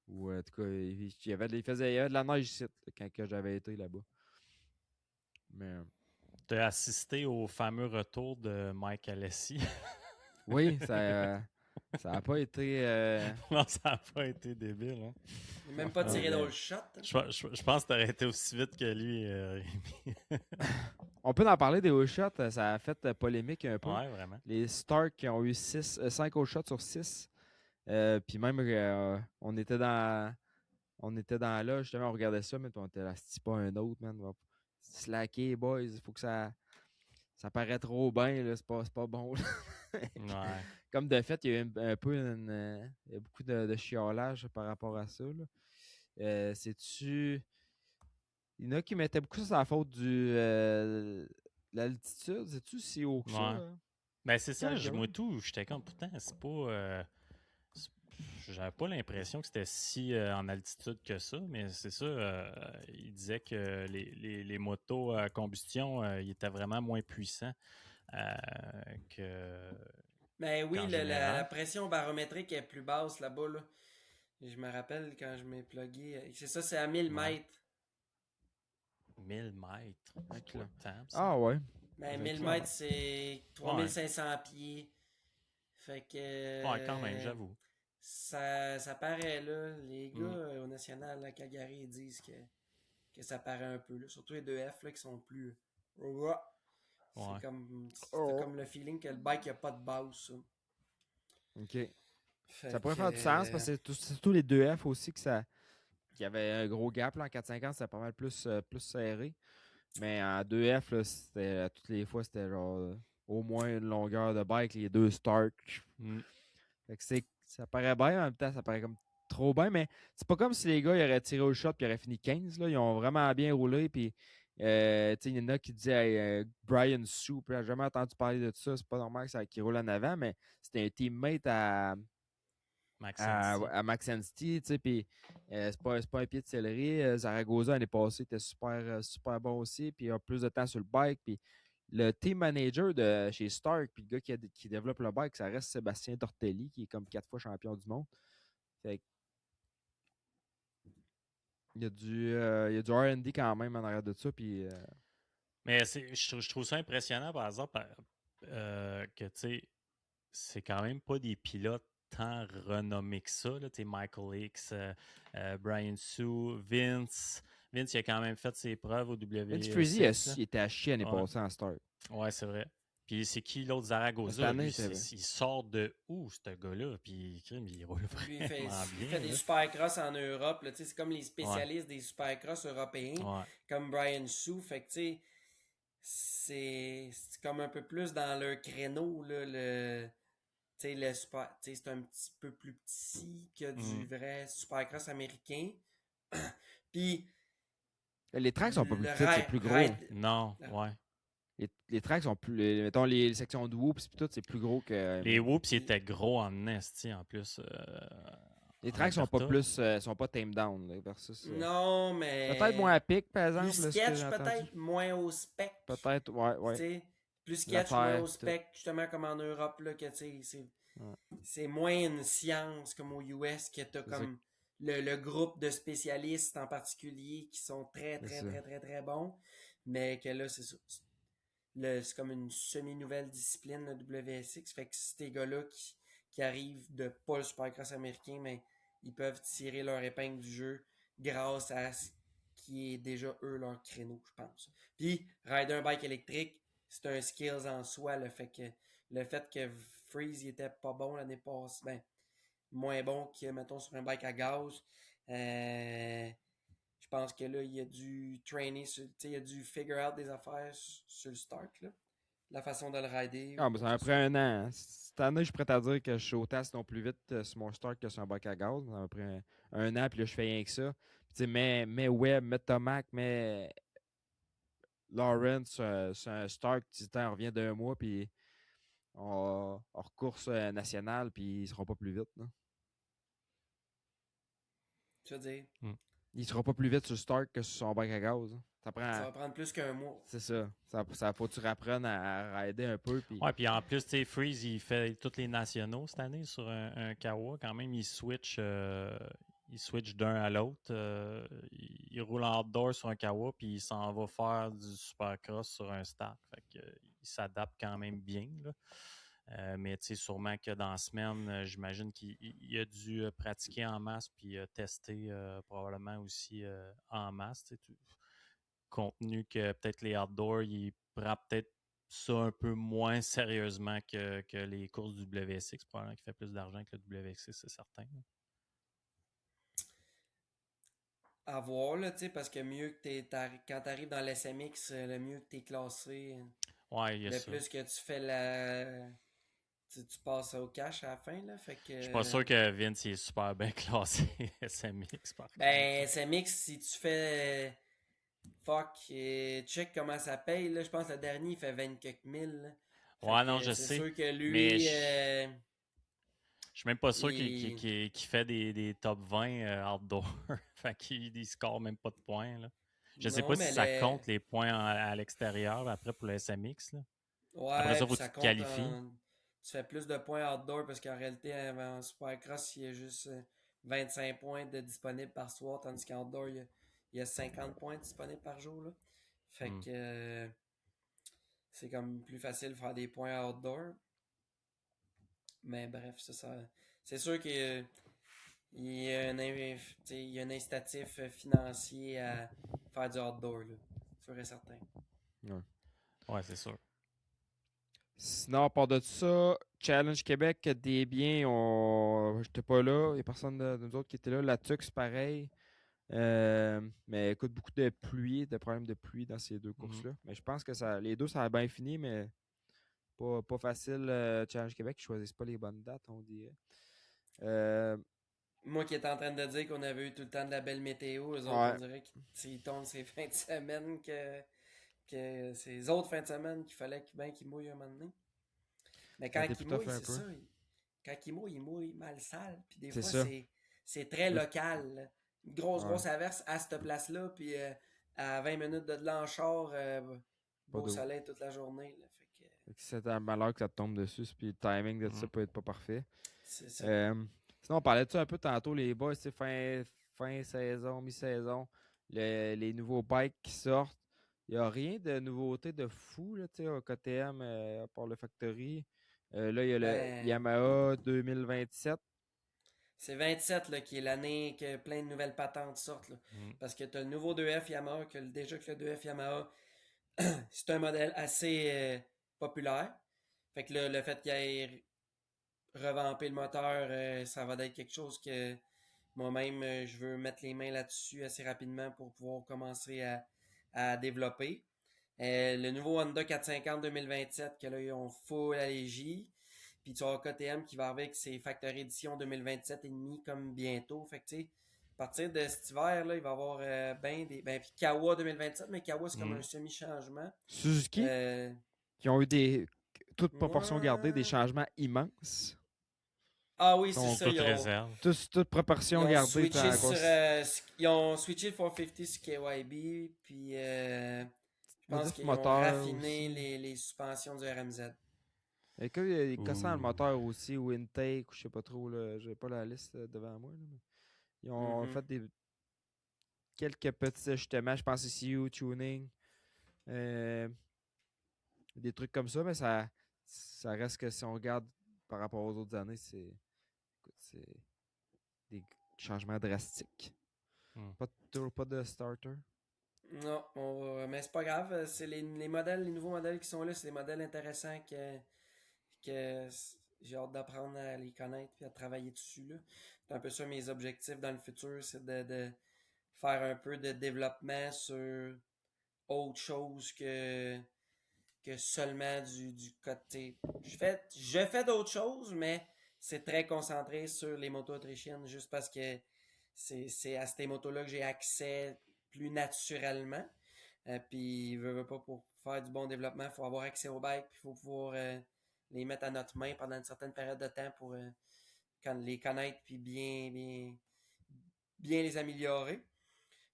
Ou en tout cas, il y avait de la neige ici quand j'avais été là-bas. Mais. Tu as assisté au fameux retour de Mike Alessi. Oui, ça a pas été. Non, ça n'a pas été débile. Hein? Il n'a même pas tiré dans le shot. Hein? Je pense que tu aurais été aussi vite que lui, Rémi. On peut en parler des all shots. Ça a fait polémique un peu. Ouais, vraiment. Les Stark qui ont eu 5 all shots sur 6. Puis même, on était dans là, justement, on regardait ça, mais on était là, c'est pas un autre, man. On va slacker, boys. Il faut que ça paraît trop bien, là. C'est pas bon. Ouais. Comme de fait, il y a eu il y a beaucoup de chiolage par rapport à ça. Là. C'est-tu. Il y en a qui mettaient beaucoup ça sur la faute l'altitude. C'est-tu si haut que ça? Hein? Ben, c'est ça, moi tout. J'étais comme, pourtant, c'est pas. J'avais pas l'impression que c'était si en altitude que ça, mais c'est ça. Il disait que les motos à combustion, ils étaient vraiment moins puissants que. Ben oui, la pression barométrique est plus basse là-bas. Là. Je me rappelle quand je m'ai plugué. C'est ça, c'est à 1000 mètres. 1000 mètres. C'est quoi le temps? Ah ouais. Ben 1000 mètres, c'est 3500 pieds. Fait que. Ouais, quand même, j'avoue. Ça paraît là. Les gars au national à Calgary ils disent que ça paraît un peu. Là. Surtout les 2F là, qui sont plus. C'est comme le feeling que le bike n'a pas de base. Ça. OK. Ça pourrait faire du sens parce que c'est surtout les 2F aussi que ça qu'il y avait un gros gap. Là, en 4-5 ans, c'était pas mal plus serré. Mais en 2F, là, c'était, toutes les fois, c'était genre au moins une longueur de bike, les deux Stark. Mm. Fait que ça paraît bien, en même temps, ça paraît comme trop bien, mais c'est pas comme si les gars ils auraient tiré au shot et auraient fini 15. Là. Ils ont vraiment bien roulé. Puis, tu sais, il y en a qui disaient hey, Brian Sue, puis j'ai jamais entendu parler de ça. C'est pas normal que ça qu'il roule en avant, mais c'était un teammate Max Sensi. à Max Anstey, tu sais, puis c'est pas un pied de céleri. Zaragoza, l'année passée, était super bon aussi, puis il a plus de temps sur le bike, puis le team manager de chez Stark, puis le gars qui développe le bike, ça reste Sébastien Tortelli, qui est comme 4 fois champion du monde. Fait que il y a du R&D quand même en arrière de ça, puis Mais je trouve ça impressionnant, par exemple, que, tu sais, c'est quand même pas des pilotes tant renommés que ça. Là. Michael Hicks, Brian Sue, Vince. Vince, il a quand même fait ses preuves au Vince Frizy, W6. il était à chier l'année Ouais, passée en Stark. ouais, c'est vrai. Puis c'est qui l'autre Mais cette Zaragoza? année, Lui, c'était bien. il sort de où, ce gars-là? Puis il roule Lui, il fait, vraiment il bien. fait des Là. supercross en Europe. Là, tu sais, c'est comme les Ouais, spécialistes des supercross européens, ouais. comme Brian Sue. Fait que, tu sais, c'est comme un peu plus dans leur créneau. Là, tu sais, c'est un petit peu plus petit que du Mm. vrai supercross américain. Puis, Les tracks sont pas plus le petites, c'est plus gros. Non, ouais. Les tracks sont plus. Mettons, les sections de whoops, puis tout, c'est plus gros que. Les Whoops, ils étaient gros en esti, en plus. Les En tracks sont pas Alberta. plus. Sont pas tame down, là, versus. Non, mais. Peut-être moins à pic, par exemple, Plus là, ce que j'ai sketch, entendu. peut-être, moins au spec. Peut-être, ouais, Tu ouais. sais, plus La sketch, moins terre, au pis tout. spec, justement comme en Europe, là, que tu sais, Ouais. c'est moins une science comme aux US, que t'as C'est ça. comme le groupe de spécialistes en particulier qui sont très, C'est très, ça. très, très, très bons, mais que là, c'est ça. C'est comme une semi-nouvelle discipline, le WSX, fait que ces gars-là qui arrivent de pas le supercross américain, mais ils peuvent tirer leur épingle du jeu grâce à ce qui est déjà eux leur créneau, je pense. Puis, rider un bike électrique, c'est un skills en soi, le fait que Freeze il était pas bon l'année passée, ben, moins bon que, mettons, sur un bike à gaz, je pense que là, il a dû trainer, il a dû figure out des affaires sur le start, là. La façon de le rider. Ah, Ou mais quoi ça que m'a ce pris un an. Hein. Cette année, je suis prêt à dire que je suis au test non plus vite sur mon start que sur un bac à gaz. Ça m'a pris un an, puis là, je fais rien que ça. Puis, tu sais, mets Webb, mets Tomac, mets Lawrence sur un start, tu on revient d'un mois, puis hors course nationale, puis ils seront pas plus vite. Là. tu veux dire. Il sera pas plus vite sur Stark que sur son bac à gaz. Hein. Ça Ça prend. va prendre plus qu'un mois. C'est ça. Ça faut que tu rapprennes à rider un peu. Puis... Ouais, puis en plus, tu sais, Freeze, il fait tous les nationaux cette année sur un Kawa. Quand même, il switch d'un à l'autre. Il roule en outdoor sur un Kawa, puis il s'en va faire du supercross sur un Stark. Fait que, il s'adapte quand même bien. Là. Mais tu sais, sûrement que dans la semaine, j'imagine qu'il a dû pratiquer en masse, puis tester probablement aussi en masse. Compte tenu que peut-être les outdoors, il prend peut-être ça un peu moins sérieusement que les courses du WSX, probablement qu'il fait plus d'argent que le WSX, c'est certain. À voir, là, tu sais, parce que mieux que quand t'arrives dans l'SMX, le mieux que t'es classé, Ouais, il y a le ça. plus que tu fais tu passes au cash à la fin, là, fait que... Je suis pas sûr que Vince est super bien classé SMX, par contre. Ben, SMX, si tu fais... Fuck, check comment ça paye, là, je pense que le dernier, il fait 20 quelques mille, là. Fait Ouais, non, que je c'est sais. sûr que Mais lui, je suis même pas sûr il... qu'il fait des top 20 outdoor. Fait qu'il score même pas de points. Là. Je sais Non, pas si mais ça compte les points à l'extérieur après pour le SMX. Là. Après Ouais, ça, puis faut que ça tu te compte qualifies. Tu fais plus de points outdoor parce qu'en réalité, en Supercross, il y a juste 25 points de disponibles par soir, tandis qu'en outdoor, il y a 50 points disponibles par jour, là. Fait Hmm. que c'est comme plus facile de faire des points outdoor. Mais bref, c'est sûr qu'il y a il y a un incitatif financier à faire du outdoor, là. Sûr et certain. Ouais. Ouais, c'est sûr. Sinon, à part de ça, Challenge Québec, des biens, j'étais pas là. Il n'y a personne de nous autres qui était là. La Tux, pareil. Mais écoute, beaucoup de pluie, de problèmes de pluie dans ces deux courses-là. Mais je pense que les deux, ça a bien fini, mais pas facile. Challenge Québec, ils choisissent pas les bonnes dates, on dirait. Moi qui étais en train de dire qu'on avait eu tout le temps de la belle météo, eux autres, on Ouais, dirait qu'ils tombent ces fins de semaine que ces autres fins de semaine qu'il fallait qu'ils mouillent un moment donné. Mais ça a quand été plus ils tough mouillent, un c'est peu. ça. Quand ils mouillent mal sale. Puis des C'est fois, ça. c'est très Là, local, là. Une ouais, grosse averse à cette place-là. Puis à 20 minutes de là en char, pas beau d'eau. soleil toute la journée. Là. Fait que, Fait que c'est un malheur que ça te tombe dessus, puis le timing de ça Mhm. peut être pas parfait. c'est ça. Sinon, on parlait de ça un peu tantôt, les boys, c'est fin saison, mi-saison, les nouveaux bikes qui sortent. Il n'y a rien de nouveauté de fou là, au KTM, à part le Factory. Là, il y a le Ben, Yamaha 2027. c'est 27 là, qui est l'année que plein de nouvelles patentes sortent. Là. Mhm. Parce que tu as le nouveau 2F Yamaha, déjà que le 2F Yamaha, c'est un modèle assez populaire. Fait que le fait qu'il ait revampé le moteur, ça va être quelque chose que moi-même, je veux mettre les mains là-dessus assez rapidement pour pouvoir commencer à développer. Le nouveau Honda 450 2027, que là, ils ont full allégie. Puis tu as KTM qui va avec ses Factory Edition 2027 et demi comme bientôt. Fait que tu sais, à partir de cet hiver, là, il va y avoir ben des. Ben, puis Kawa 2027, mais Kawa, c'est comme un Mhm. semi-changement. Suzuki, Euh, qui ont eu toutes proportions gardées, des ouais. changements immenses. Ah oui, Ils c'est sont ça. Toute réserve. toutes proportions gardées. Ils ont switché le 450 sur KYB. Puis je pense Modif qu'ils ont moteur raffiné aussi. les suspensions du RMZ. Et que il cassant le Ouh. moteur aussi, ou intake, ou je sais pas trop, là, j'ai pas la liste devant moi. Là, mais ils ont Mhm. fait quelques petits ajustements, je pense ECU, tuning, euh, des trucs comme ça, mais ça reste que si on regarde par rapport aux autres années, c'est des changements drastiques. Mhm. Toujours pas de starter. Non, mais c'est pas grave. C'est les modèles, les nouveaux modèles qui sont là, c'est des modèles intéressants que j'ai hâte d'apprendre à les connaître et à travailler dessus. Là. C'est un peu ça mes objectifs dans le futur, c'est de faire un peu de développement sur autre chose que seulement du côté. Je fais d'autres choses, mais c'est très concentré sur les motos autrichiennes juste parce que c'est à ces motos-là que j'ai accès plus naturellement. Puis, veut pas pour faire du bon développement, il faut avoir accès aux bikes, puis il faut pouvoir les mettre à notre main pendant une certaine période de temps pour les connaître, puis bien les améliorer.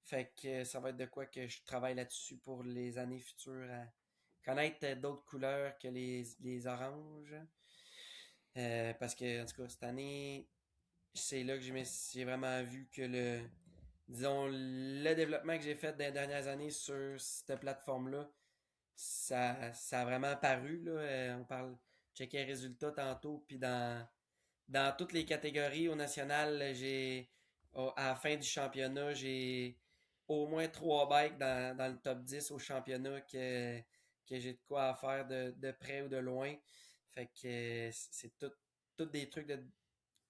Fait que ça va être de quoi que je travaille là-dessus pour les années futures à connaître d'autres couleurs que les oranges. Parce que, en tout cas, cette année, c'est là que j'ai vraiment vu que disons, le développement que j'ai fait dans les dernières années sur cette plateforme-là, ça a vraiment paru. Là. On parle, checker les résultats tantôt, puis dans toutes les catégories au national, à la fin du championnat, j'ai au moins 3 bikes dans le top 10 au championnat que j'ai de quoi à faire de près ou de loin. Fait que c'est tout des trucs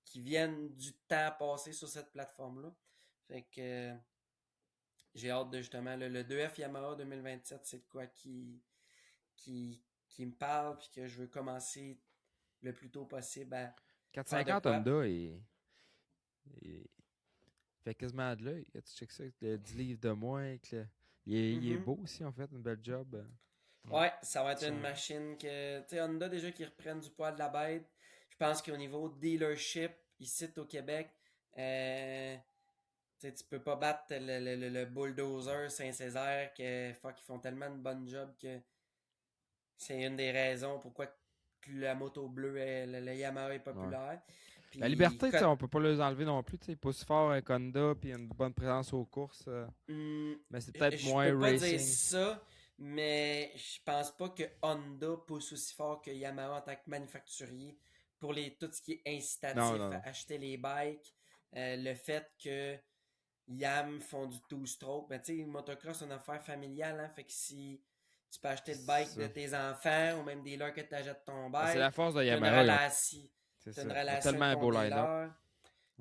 qui viennent du temps passé sur cette plateforme-là. Fait que j'ai hâte de justement le 2F Yamaha 2027, c'est de quoi qui me parle puis que je veux commencer le plus tôt possible à faire de 450 quoi. Honda il fait quasiment de l'œil. Tu check ça avec le 10 livres de moins. Il est Mhm. beau aussi, en fait, une belle job. Mhm. Ouais, ça va être Ça, une machine que. Tu sais, Honda déjà qui reprennent du poids de la bête. Je pense qu'au niveau dealership, ici au Québec, tu sais, tu peux pas battre le bulldozer Saint-Césaire que fuck, ils font tellement de bonne job que c'est une des raisons pourquoi que la moto bleue, le Yamaha est Ouais. populaire. La Puis, liberté, on peut pas les enlever non plus. Il est pas si fort un Honda puis une bonne présence aux courses. hmm, Mais c'est peut-être je moins peux pas dire racing. ça, mais je pense pas que Honda pousse aussi fort que Yamaha en tant que manufacturier pour tout ce qui est Non, incitatif non, à non. acheter les bikes. Le fait que Yam font du two-stroke, ben tu sais, motocross c'est une affaire familiale, hein, fait que si tu peux acheter le bike C'est de ça. tes enfants ou même des leurs que tu achètes ton Ben, c'est la bike, force de t'as une Yamaha. relation, C'est t'as ça. une Ils ont relation avec tellement un ton beau line-up. dealer.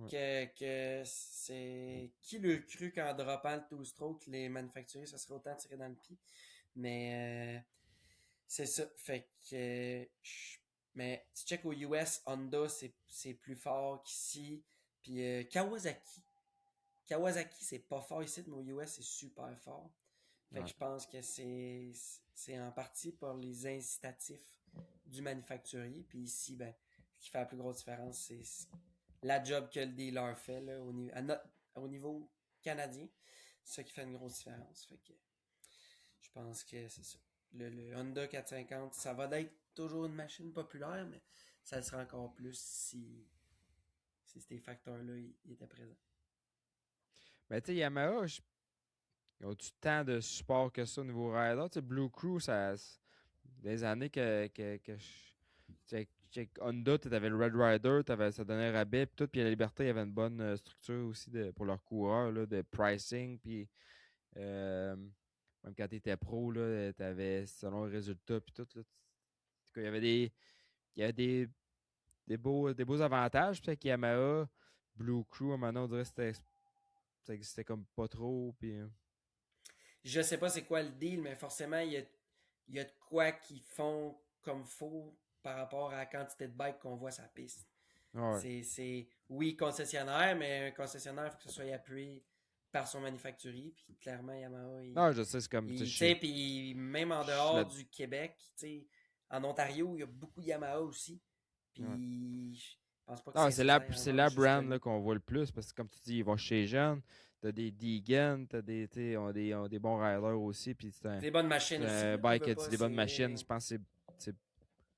que c'est... Qui l'eût cru qu'en droppant le two-stroke, les manufacturiers, ça serait autant tiré dans le pied. Mais c'est ça. Fait que... Mais tu check aux US, Honda, c'est plus fort qu'ici. Puis Kawasaki. Kawasaki, c'est pas fort ici, mais aux US, c'est super fort. Fait que je pense que c'est en partie pour les incitatifs du manufacturier. Puis ici, ben, ce qui fait la plus grosse différence, c'est la job que le dealer fait là, au niveau canadien. C'est ça qui fait une grosse différence. Fait que je pense que c'est ça. Le Honda 450, ça va être toujours une machine populaire, mais ça le sera encore plus si ces facteurs-là étaient présents. Mais tu sais, Yamaha, ils ont du temps de support que ça au niveau rider. Tu sais, Blue Crew, des années Honda, tu avais le Red Rider, ça donnait un rabais, puis tout, puis la Liberté, il y avait une bonne structure aussi pour leurs coureurs, là, de pricing, puis même quand tu étais pro, tu avais selon le résultat, puis tout, là, il y avait des beaux avantages, puis avec Yamaha, Blue Crew, maintenant, on dirait que ça existait comme pas trop, puis... Je sais pas c'est quoi le deal, mais forcément, il y a de quoi qu'ils font comme faux par rapport à la quantité de bikes qu'on voit sur la piste. Ouais. Oui, concessionnaire, mais un concessionnaire, il faut que ce soit appuyé par son manufacturier. Puis clairement, Yamaha, Non, je sais, c'est comme. tu sais, puis même en je suis là- dehors du Québec, tu sais, en Ontario, il y a beaucoup de Yamaha aussi. ouais. Puis je pense pas que Non, Saint-Césaire en c'est vende la juste brand là, lui. qu'on voit le plus parce que, comme tu dis, ils vont chez Jeune. T'as des Deegan, ils ont des bons riders aussi. Puis Des bonnes machines c'est aussi, un là, bike veux qui a pas, des bonnes machines. c'est... Je pense que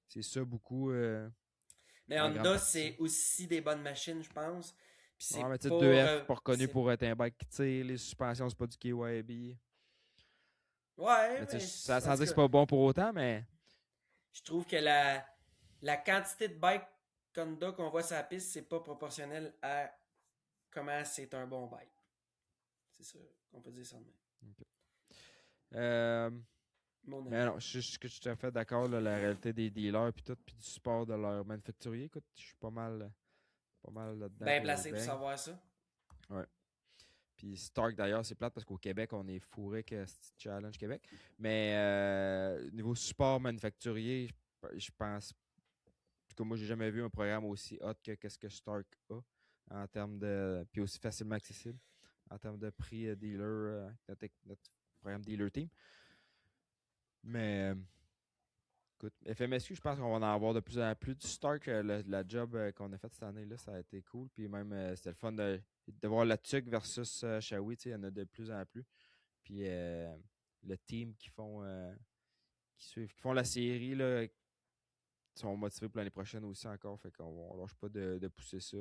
c'est ça beaucoup Mais en grande Honda, partie. c'est aussi des bonnes machines, je pense. Puis Ouais, c'est mais tu sais, pas... 2F, pas reconnu c'est... pour être un bike qui tire. Les suspensions, c'est pas du KYB. Ouais, Mais tu sais, mais ça en sans tout dire que cas, c'est pas bon pour autant, mais. je trouve que la quantité de bikes Honda qu'on voit sur la piste, c'est pas proportionnel à comment c'est un bon bike. C'est ça qu'on peut dire ça de même. Ok. Euh, Mon mais avis. non, je suis tout à fait d'accord, là, la réalité des dealers puis tout, puis du support de leur manufacturier. Écoute, je suis pas mal là-dedans Bien que je placé pour baigne. savoir ça. Ouais. Puis Stark, d'ailleurs, c'est plate parce qu'au Québec, on est fourré que c'est Challenge Québec. Mais niveau support manufacturier, je pense. En tout cas, moi, j'ai jamais vu un programme aussi hot que qu'est-ce que Stark a en termes de. Puis aussi facilement accessible en termes de prix dealer, notre programme Dealer Team. Mais écoute, FMSQ, je pense qu'on va en avoir de plus en plus. Du Stark, la job qu'on a faite cette année-là, ça a été cool. Puis même, c'était le fun de voir la TUC versus Shawi. Il y en a de plus en plus. Puis le team qui font la série, là, sont motivés pour l'année prochaine aussi encore. Fait qu'on ne lâche pas de pousser ça.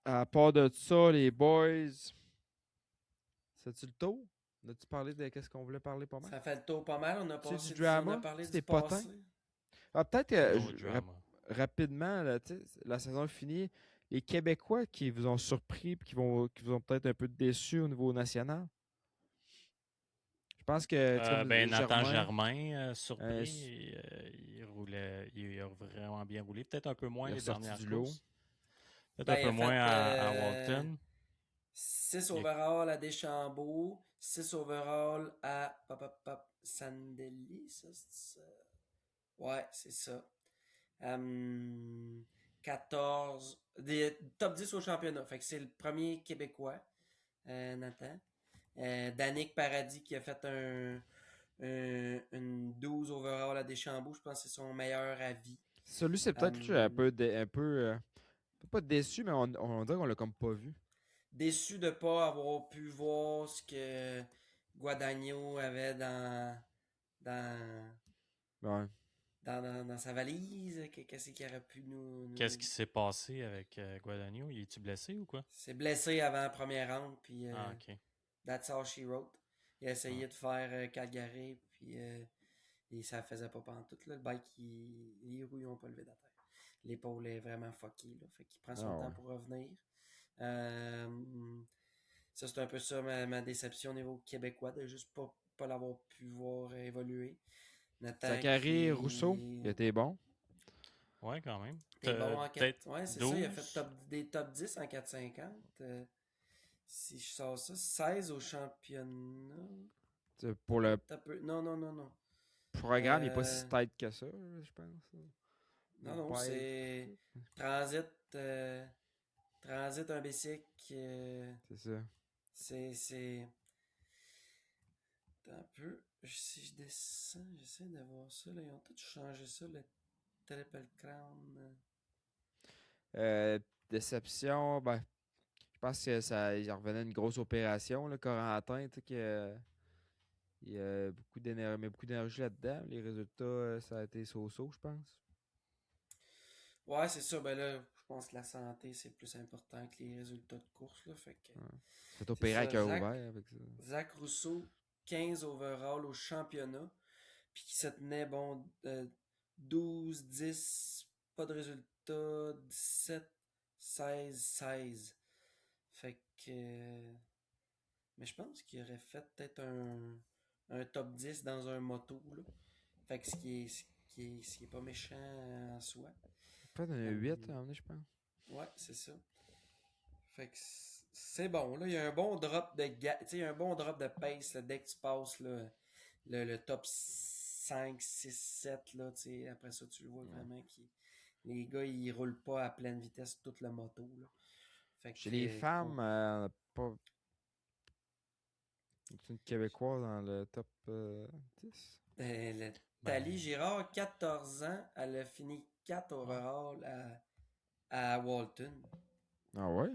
À part de ça, les boys, c'est-tu le tour? As-tu parlé de qu'est-ce qu'on voulait parler pas mal? Ça fait le tour pas mal. C'est du On a drama? parlé C'est du des potins? passé. Ah, peut-être No drama. rapidement, là, la saison est finie. Les Québécois qui vous ont surpris et qui vous ont peut-être un peu déçus au niveau national. Je pense que comme Nathan Germain, Germain, euh, surpris, il a vraiment bien roulé. Peut-être un peu moins il est les ressorti dernières du lot. courses. Peut-être Ben, un il peu a moins fait à Walton. 6 Il a- overall à Deschambault, 6 overall à Sandeli, ça, c'est ça? Ouais, c'est ça. 14, top 10 au championnat. Fait que c'est le premier Québécois, Nathan. Danick Paradis qui a fait une 12 overall à Deschambault. Je pense que c'est son meilleur avis. Celui, c'est peut-être un peu pas déçu, mais on dirait qu'on l'a comme pas vu. Déçu de ne pas avoir pu voir ce que Guadagno avait dans, Ouais. dans sa valise. Qu'est-ce qu'il aurait pu Qu'est-ce qui s'est passé avec Guadagno? Il est-tu blessé ou quoi? s'est blessé avant la première ronde, puis Ah, ok. that's all she wrote. Il a essayé Ah. de faire Calgary, puis et ça faisait pas pantoute. Là. Le bike, les roues n'ont pas levé de la terre. L'épaule est vraiment fuckée, là. Fait qu'il prend son temps Ouais. pour revenir. Ça, c'est un peu ça ma déception au niveau québécois, de juste pas l'avoir pu voir évoluer. Nathan Zachary Rousseau, qui... il était bon. Ouais, quand même. T'es bon en 4. Peut-être Ouais, c'est ça. Il a fait 12. des top 10 en 450. Si je sors ça, 16 au championnat. Pour le T'as peu. Non, non, non, non. programme, il n'est pas si Euh, tête que ça, je pense. Le non, non, bike. c'est transit. Transit un bicycle. C'est ça. C'est. Attends un peu. Si je descends, j'essaie de voir ça. Là. Ils ont tous changé ça, le Triple Crown. Déception, ben, je pense que ça il revenait d'une grosse opération, là, Corentin, tu sais, il y a beaucoup d'énergie là-dedans. Les résultats, ça a été so-so, je pense. Ouais, c'est ça. Ben là, je pense que la santé, c'est plus important que les résultats de course. Là, fait que Ouais. Il s'est fait c'est opérer à ça. cœur ouvert avec ça. Zach Rousseau, 15 overall au championnat. Puis qui se tenait, bon, 12, 10, pas de résultat, 17, 16, 16. Fait que. Mais je pense qu'il aurait fait peut-être un top 10 dans un moto. Là. Fait que ce qui est pas méchant en soi. Peut-être un 8 Euh, à emmener, je pense. ouais, c'est ça. Fait que c'est bon. Là, il y a un bon drop de il y a un bon drop de pace là, dès que tu passes là, le top 5 6 7 là, après ça, tu le vois Ouais. vraiment qui les gars, ils roulent pas à pleine vitesse toute la moto. Là. Fait Chez que, les femmes, on n'a pas une Québécoise dans le top 10. Thalie Ben, Girard, 14 ans, elle a fini 4 ouais. overall à Walton. Ah ouais?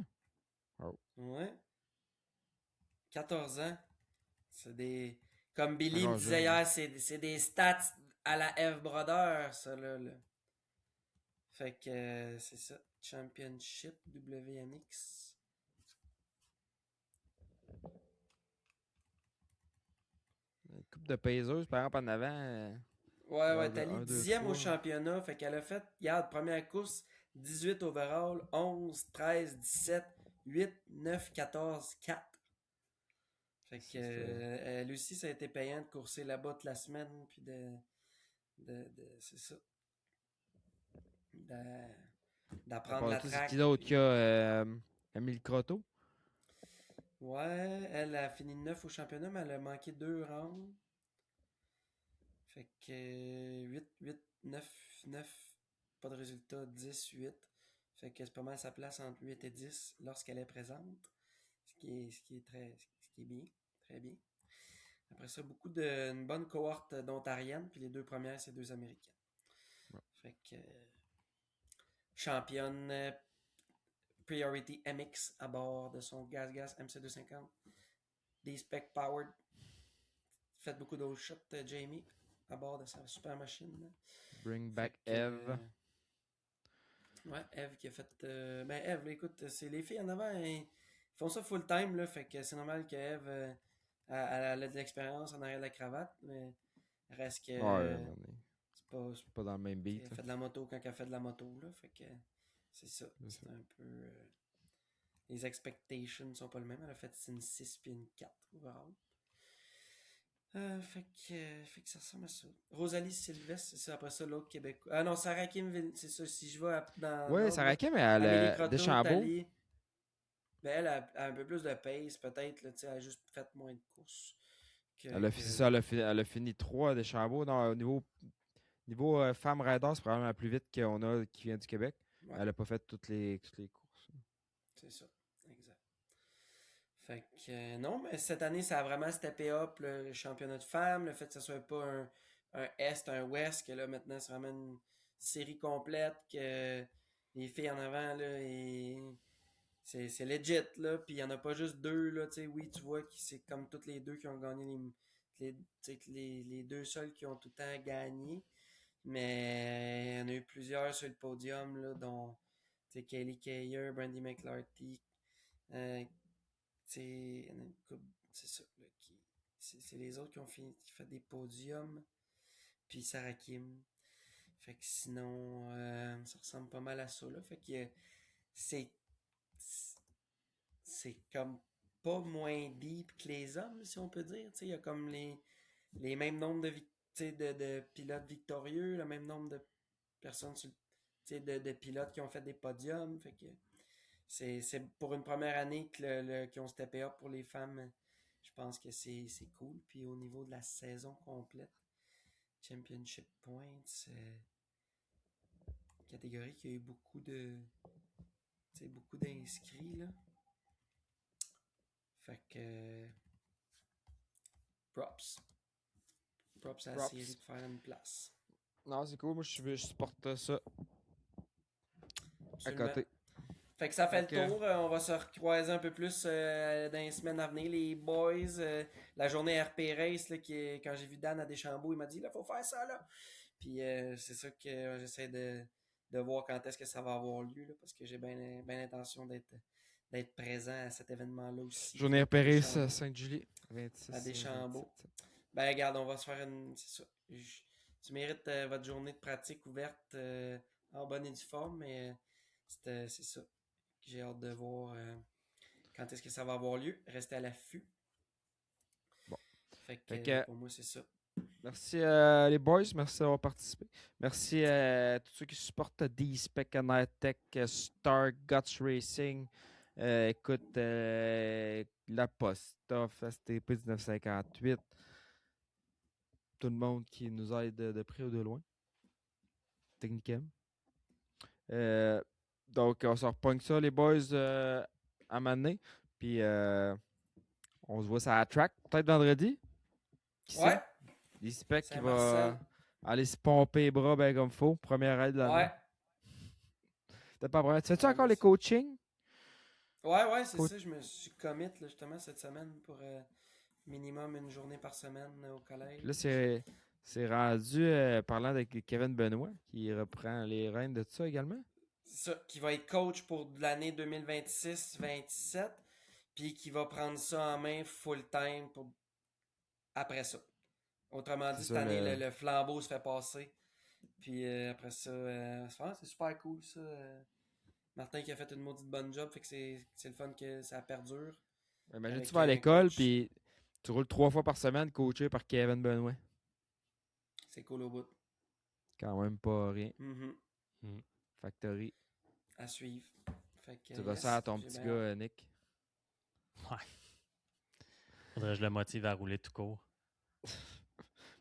Oh. Ouais, 14 ans. C'est des. Comme Billy me Encore disait jeune. hier, c'est des stats à la F Brother, ça là. Fait que c'est ça. Championship WMX. Une coupe de paiseuse, par exemple, en avant, Ouais, ouais, genre Thalie, un, deux 10e au fois. championnat. Fait qu'elle a fait, regarde, première course, 18 overall, 11, 13, 17, 8, 9, 14, 4. Fait que C'était elle aussi, ça a été payant de courser là-bas toute la semaine, puis c'est ça, à d'apprendre part de la ça, c'est track. qui d'autre Puis qui a Emile Croteau? ouais, elle a fini 9 au championnat, mais elle a manqué 2 rounds. Fait que 8, 8, 9, 9, pas de résultat, 10, 8. Fait que c'est pas mal sa place entre 8 et 10 lorsqu'elle est présente. Ce qui est bien, très bien. Après ça, une bonne cohorte d'Ontariennes, puis les deux premières, c'est deux Américaines. Ouais. Fait que championne Priority MX à bord de son Gas MC250. Des spec powered. Fait beaucoup d'autres shots, Jamie, à bord de sa super machine. Là. Bring Fait back que. Eve. Ouais, Eve qui a fait. Ben, Eve, là, écoute, c'est les filles en avant, ils font ça full time, là. Fait que c'est normal que Eve, elle a de l'expérience en arrière de la cravate, mais reste que. Ouais, C'est pas. c'est pas dans le même beat. Elle Là. fait de la moto quand elle fait de la moto, là. Fait que. C'est ça. C'est ça. C'est un peu. Les expectations sont pas les mêmes. Elle a fait une 6 puis une 4 overall. Fait que ça ressemble à ça. Rosalie Sylvestre, c'est ça. Après ça, l'autre Québécois. Ah non, Sarah Kim, c'est ça. Si je vais dans Ouais, l'ordre, Sarah là. Kim, elle Amélie a Croteau, Deschambault. Thalie. Ben, elle a un peu plus de pace, peut-être. Là, elle a juste fait moins de courses. C'est ça, elle a fini 3 à Deschambault. Non, au niveau femme rider, c'est probablement la plus vite qu'on a qui vient du Québec. Ouais, Elle a pas fait toutes les courses. c'est ça. Exact. Fait que non, mais cette année, ça a vraiment steppé up le championnat de femmes. Le fait que ce soit pas un Est, un Ouest, que là, maintenant, c'est vraiment une série complète, que les filles en avant, là, c'est legit, là. Puis il y en a pas juste deux, là. Tu sais, oui, tu vois que c'est comme toutes les deux qui ont gagné les deux seuls qui ont tout le temps gagné. Mais il y en a eu plusieurs sur le podium, là, dont Kelly Kayer, Brandy McLarty. Il y en a une couple, c'est ça, là, c'est les autres qui ont fait des podiums. Puis Sarah Kim. Fait que sinon, ça ressemble pas mal à ça, là. Fait que c'est c'est comme pas moins deep que les hommes, si on peut dire. Il y a comme les mêmes nombres de pilotes victorieux, le même nombre de personnes sur de pilotes qui ont fait des podiums. Fait que c'est pour une première année qu'ils ont steppé up pour les femmes. Je pense que c'est cool. Puis au niveau de la saison complète, Championship Points, catégorie qui a eu beaucoup d'inscrits, là. Fait que props. Props à la série de faire une place. Non, c'est cool. Moi, je supporte ça à Absolument. côté. Fait que ça fait Fait le tour. On va se recroiser un peu plus dans les semaines à venir, les boys. La journée RP Race, là, quand j'ai vu Dan à Deschambault, il m'a dit, là, faut faire ça, là. Puis c'est ça que j'essaie de voir quand est-ce que ça va avoir lieu, là, parce que j'ai bien l'intention d'être présent à cet événement-là aussi. Journée repérée, Saint-Julie. 26, à Deschambault. 27. Ben, regarde, on va se faire une. C'est ça. Tu mérites votre journée de pratique ouverte en bonne et due forme, mais c'est ça. J'ai hâte de voir quand est-ce que ça va avoir lieu. Restez à l'affût. Bon. Fait Fait que que- pour moi, c'est ça. Merci les boys, merci d'avoir participé. Merci à tous ceux qui supportent D-Spec, Tech, Star Guts Racing. Écoute, La Postoff, STP 1958. Tout le monde qui nous aide de près ou de loin. Technicam. Donc, on se repogne ça, les boys, à un moment donné. Puis, on se voit ça à la track, peut-être vendredi. Qui Ouais. sait? D-Spec qui Saint-Marcel. va aller se pomper les bras bien comme il faut. Première aide de l'année. Ouais. T'as pas problème. Tu fais-tu Ouais, encore moi les aussi. coachings? Ouais, c'est Coach- ça. Je me suis commit là, justement cette semaine pour minimum une journée par semaine au collège. Là, c'est rendu, parlant de Kevin Benoît, qui reprend les rênes de tout ça également. C'est ça, qui va être coach pour l'année 2026-27, puis qui va prendre ça en main full-time pour après ça. Autrement dit, C'est cette ça, année, le flambeau se fait passer. Puis après ça, c'est super cool ça. Martin qui a fait une maudite bonne job, fait que c'est le fun que ça perdure. Imagine, Avec tu vas à un l'école, coach. puis tu roules 3 fois par semaine coaché par Kevin Benoît. C'est cool au bout. Quand même pas rien. Mhm. Factory. À suivre. Fait que, Tu vas ça à ton j'ai petit bien gars, hâte. Nick. Ouais. Faudrait que je le motive à rouler tout court.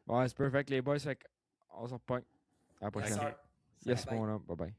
Ouais, c'est perfect, les boys. Fait qu'on se repogne. À la Yes, prochaine. sir. Yes, Bye. mon homme. Bye bye.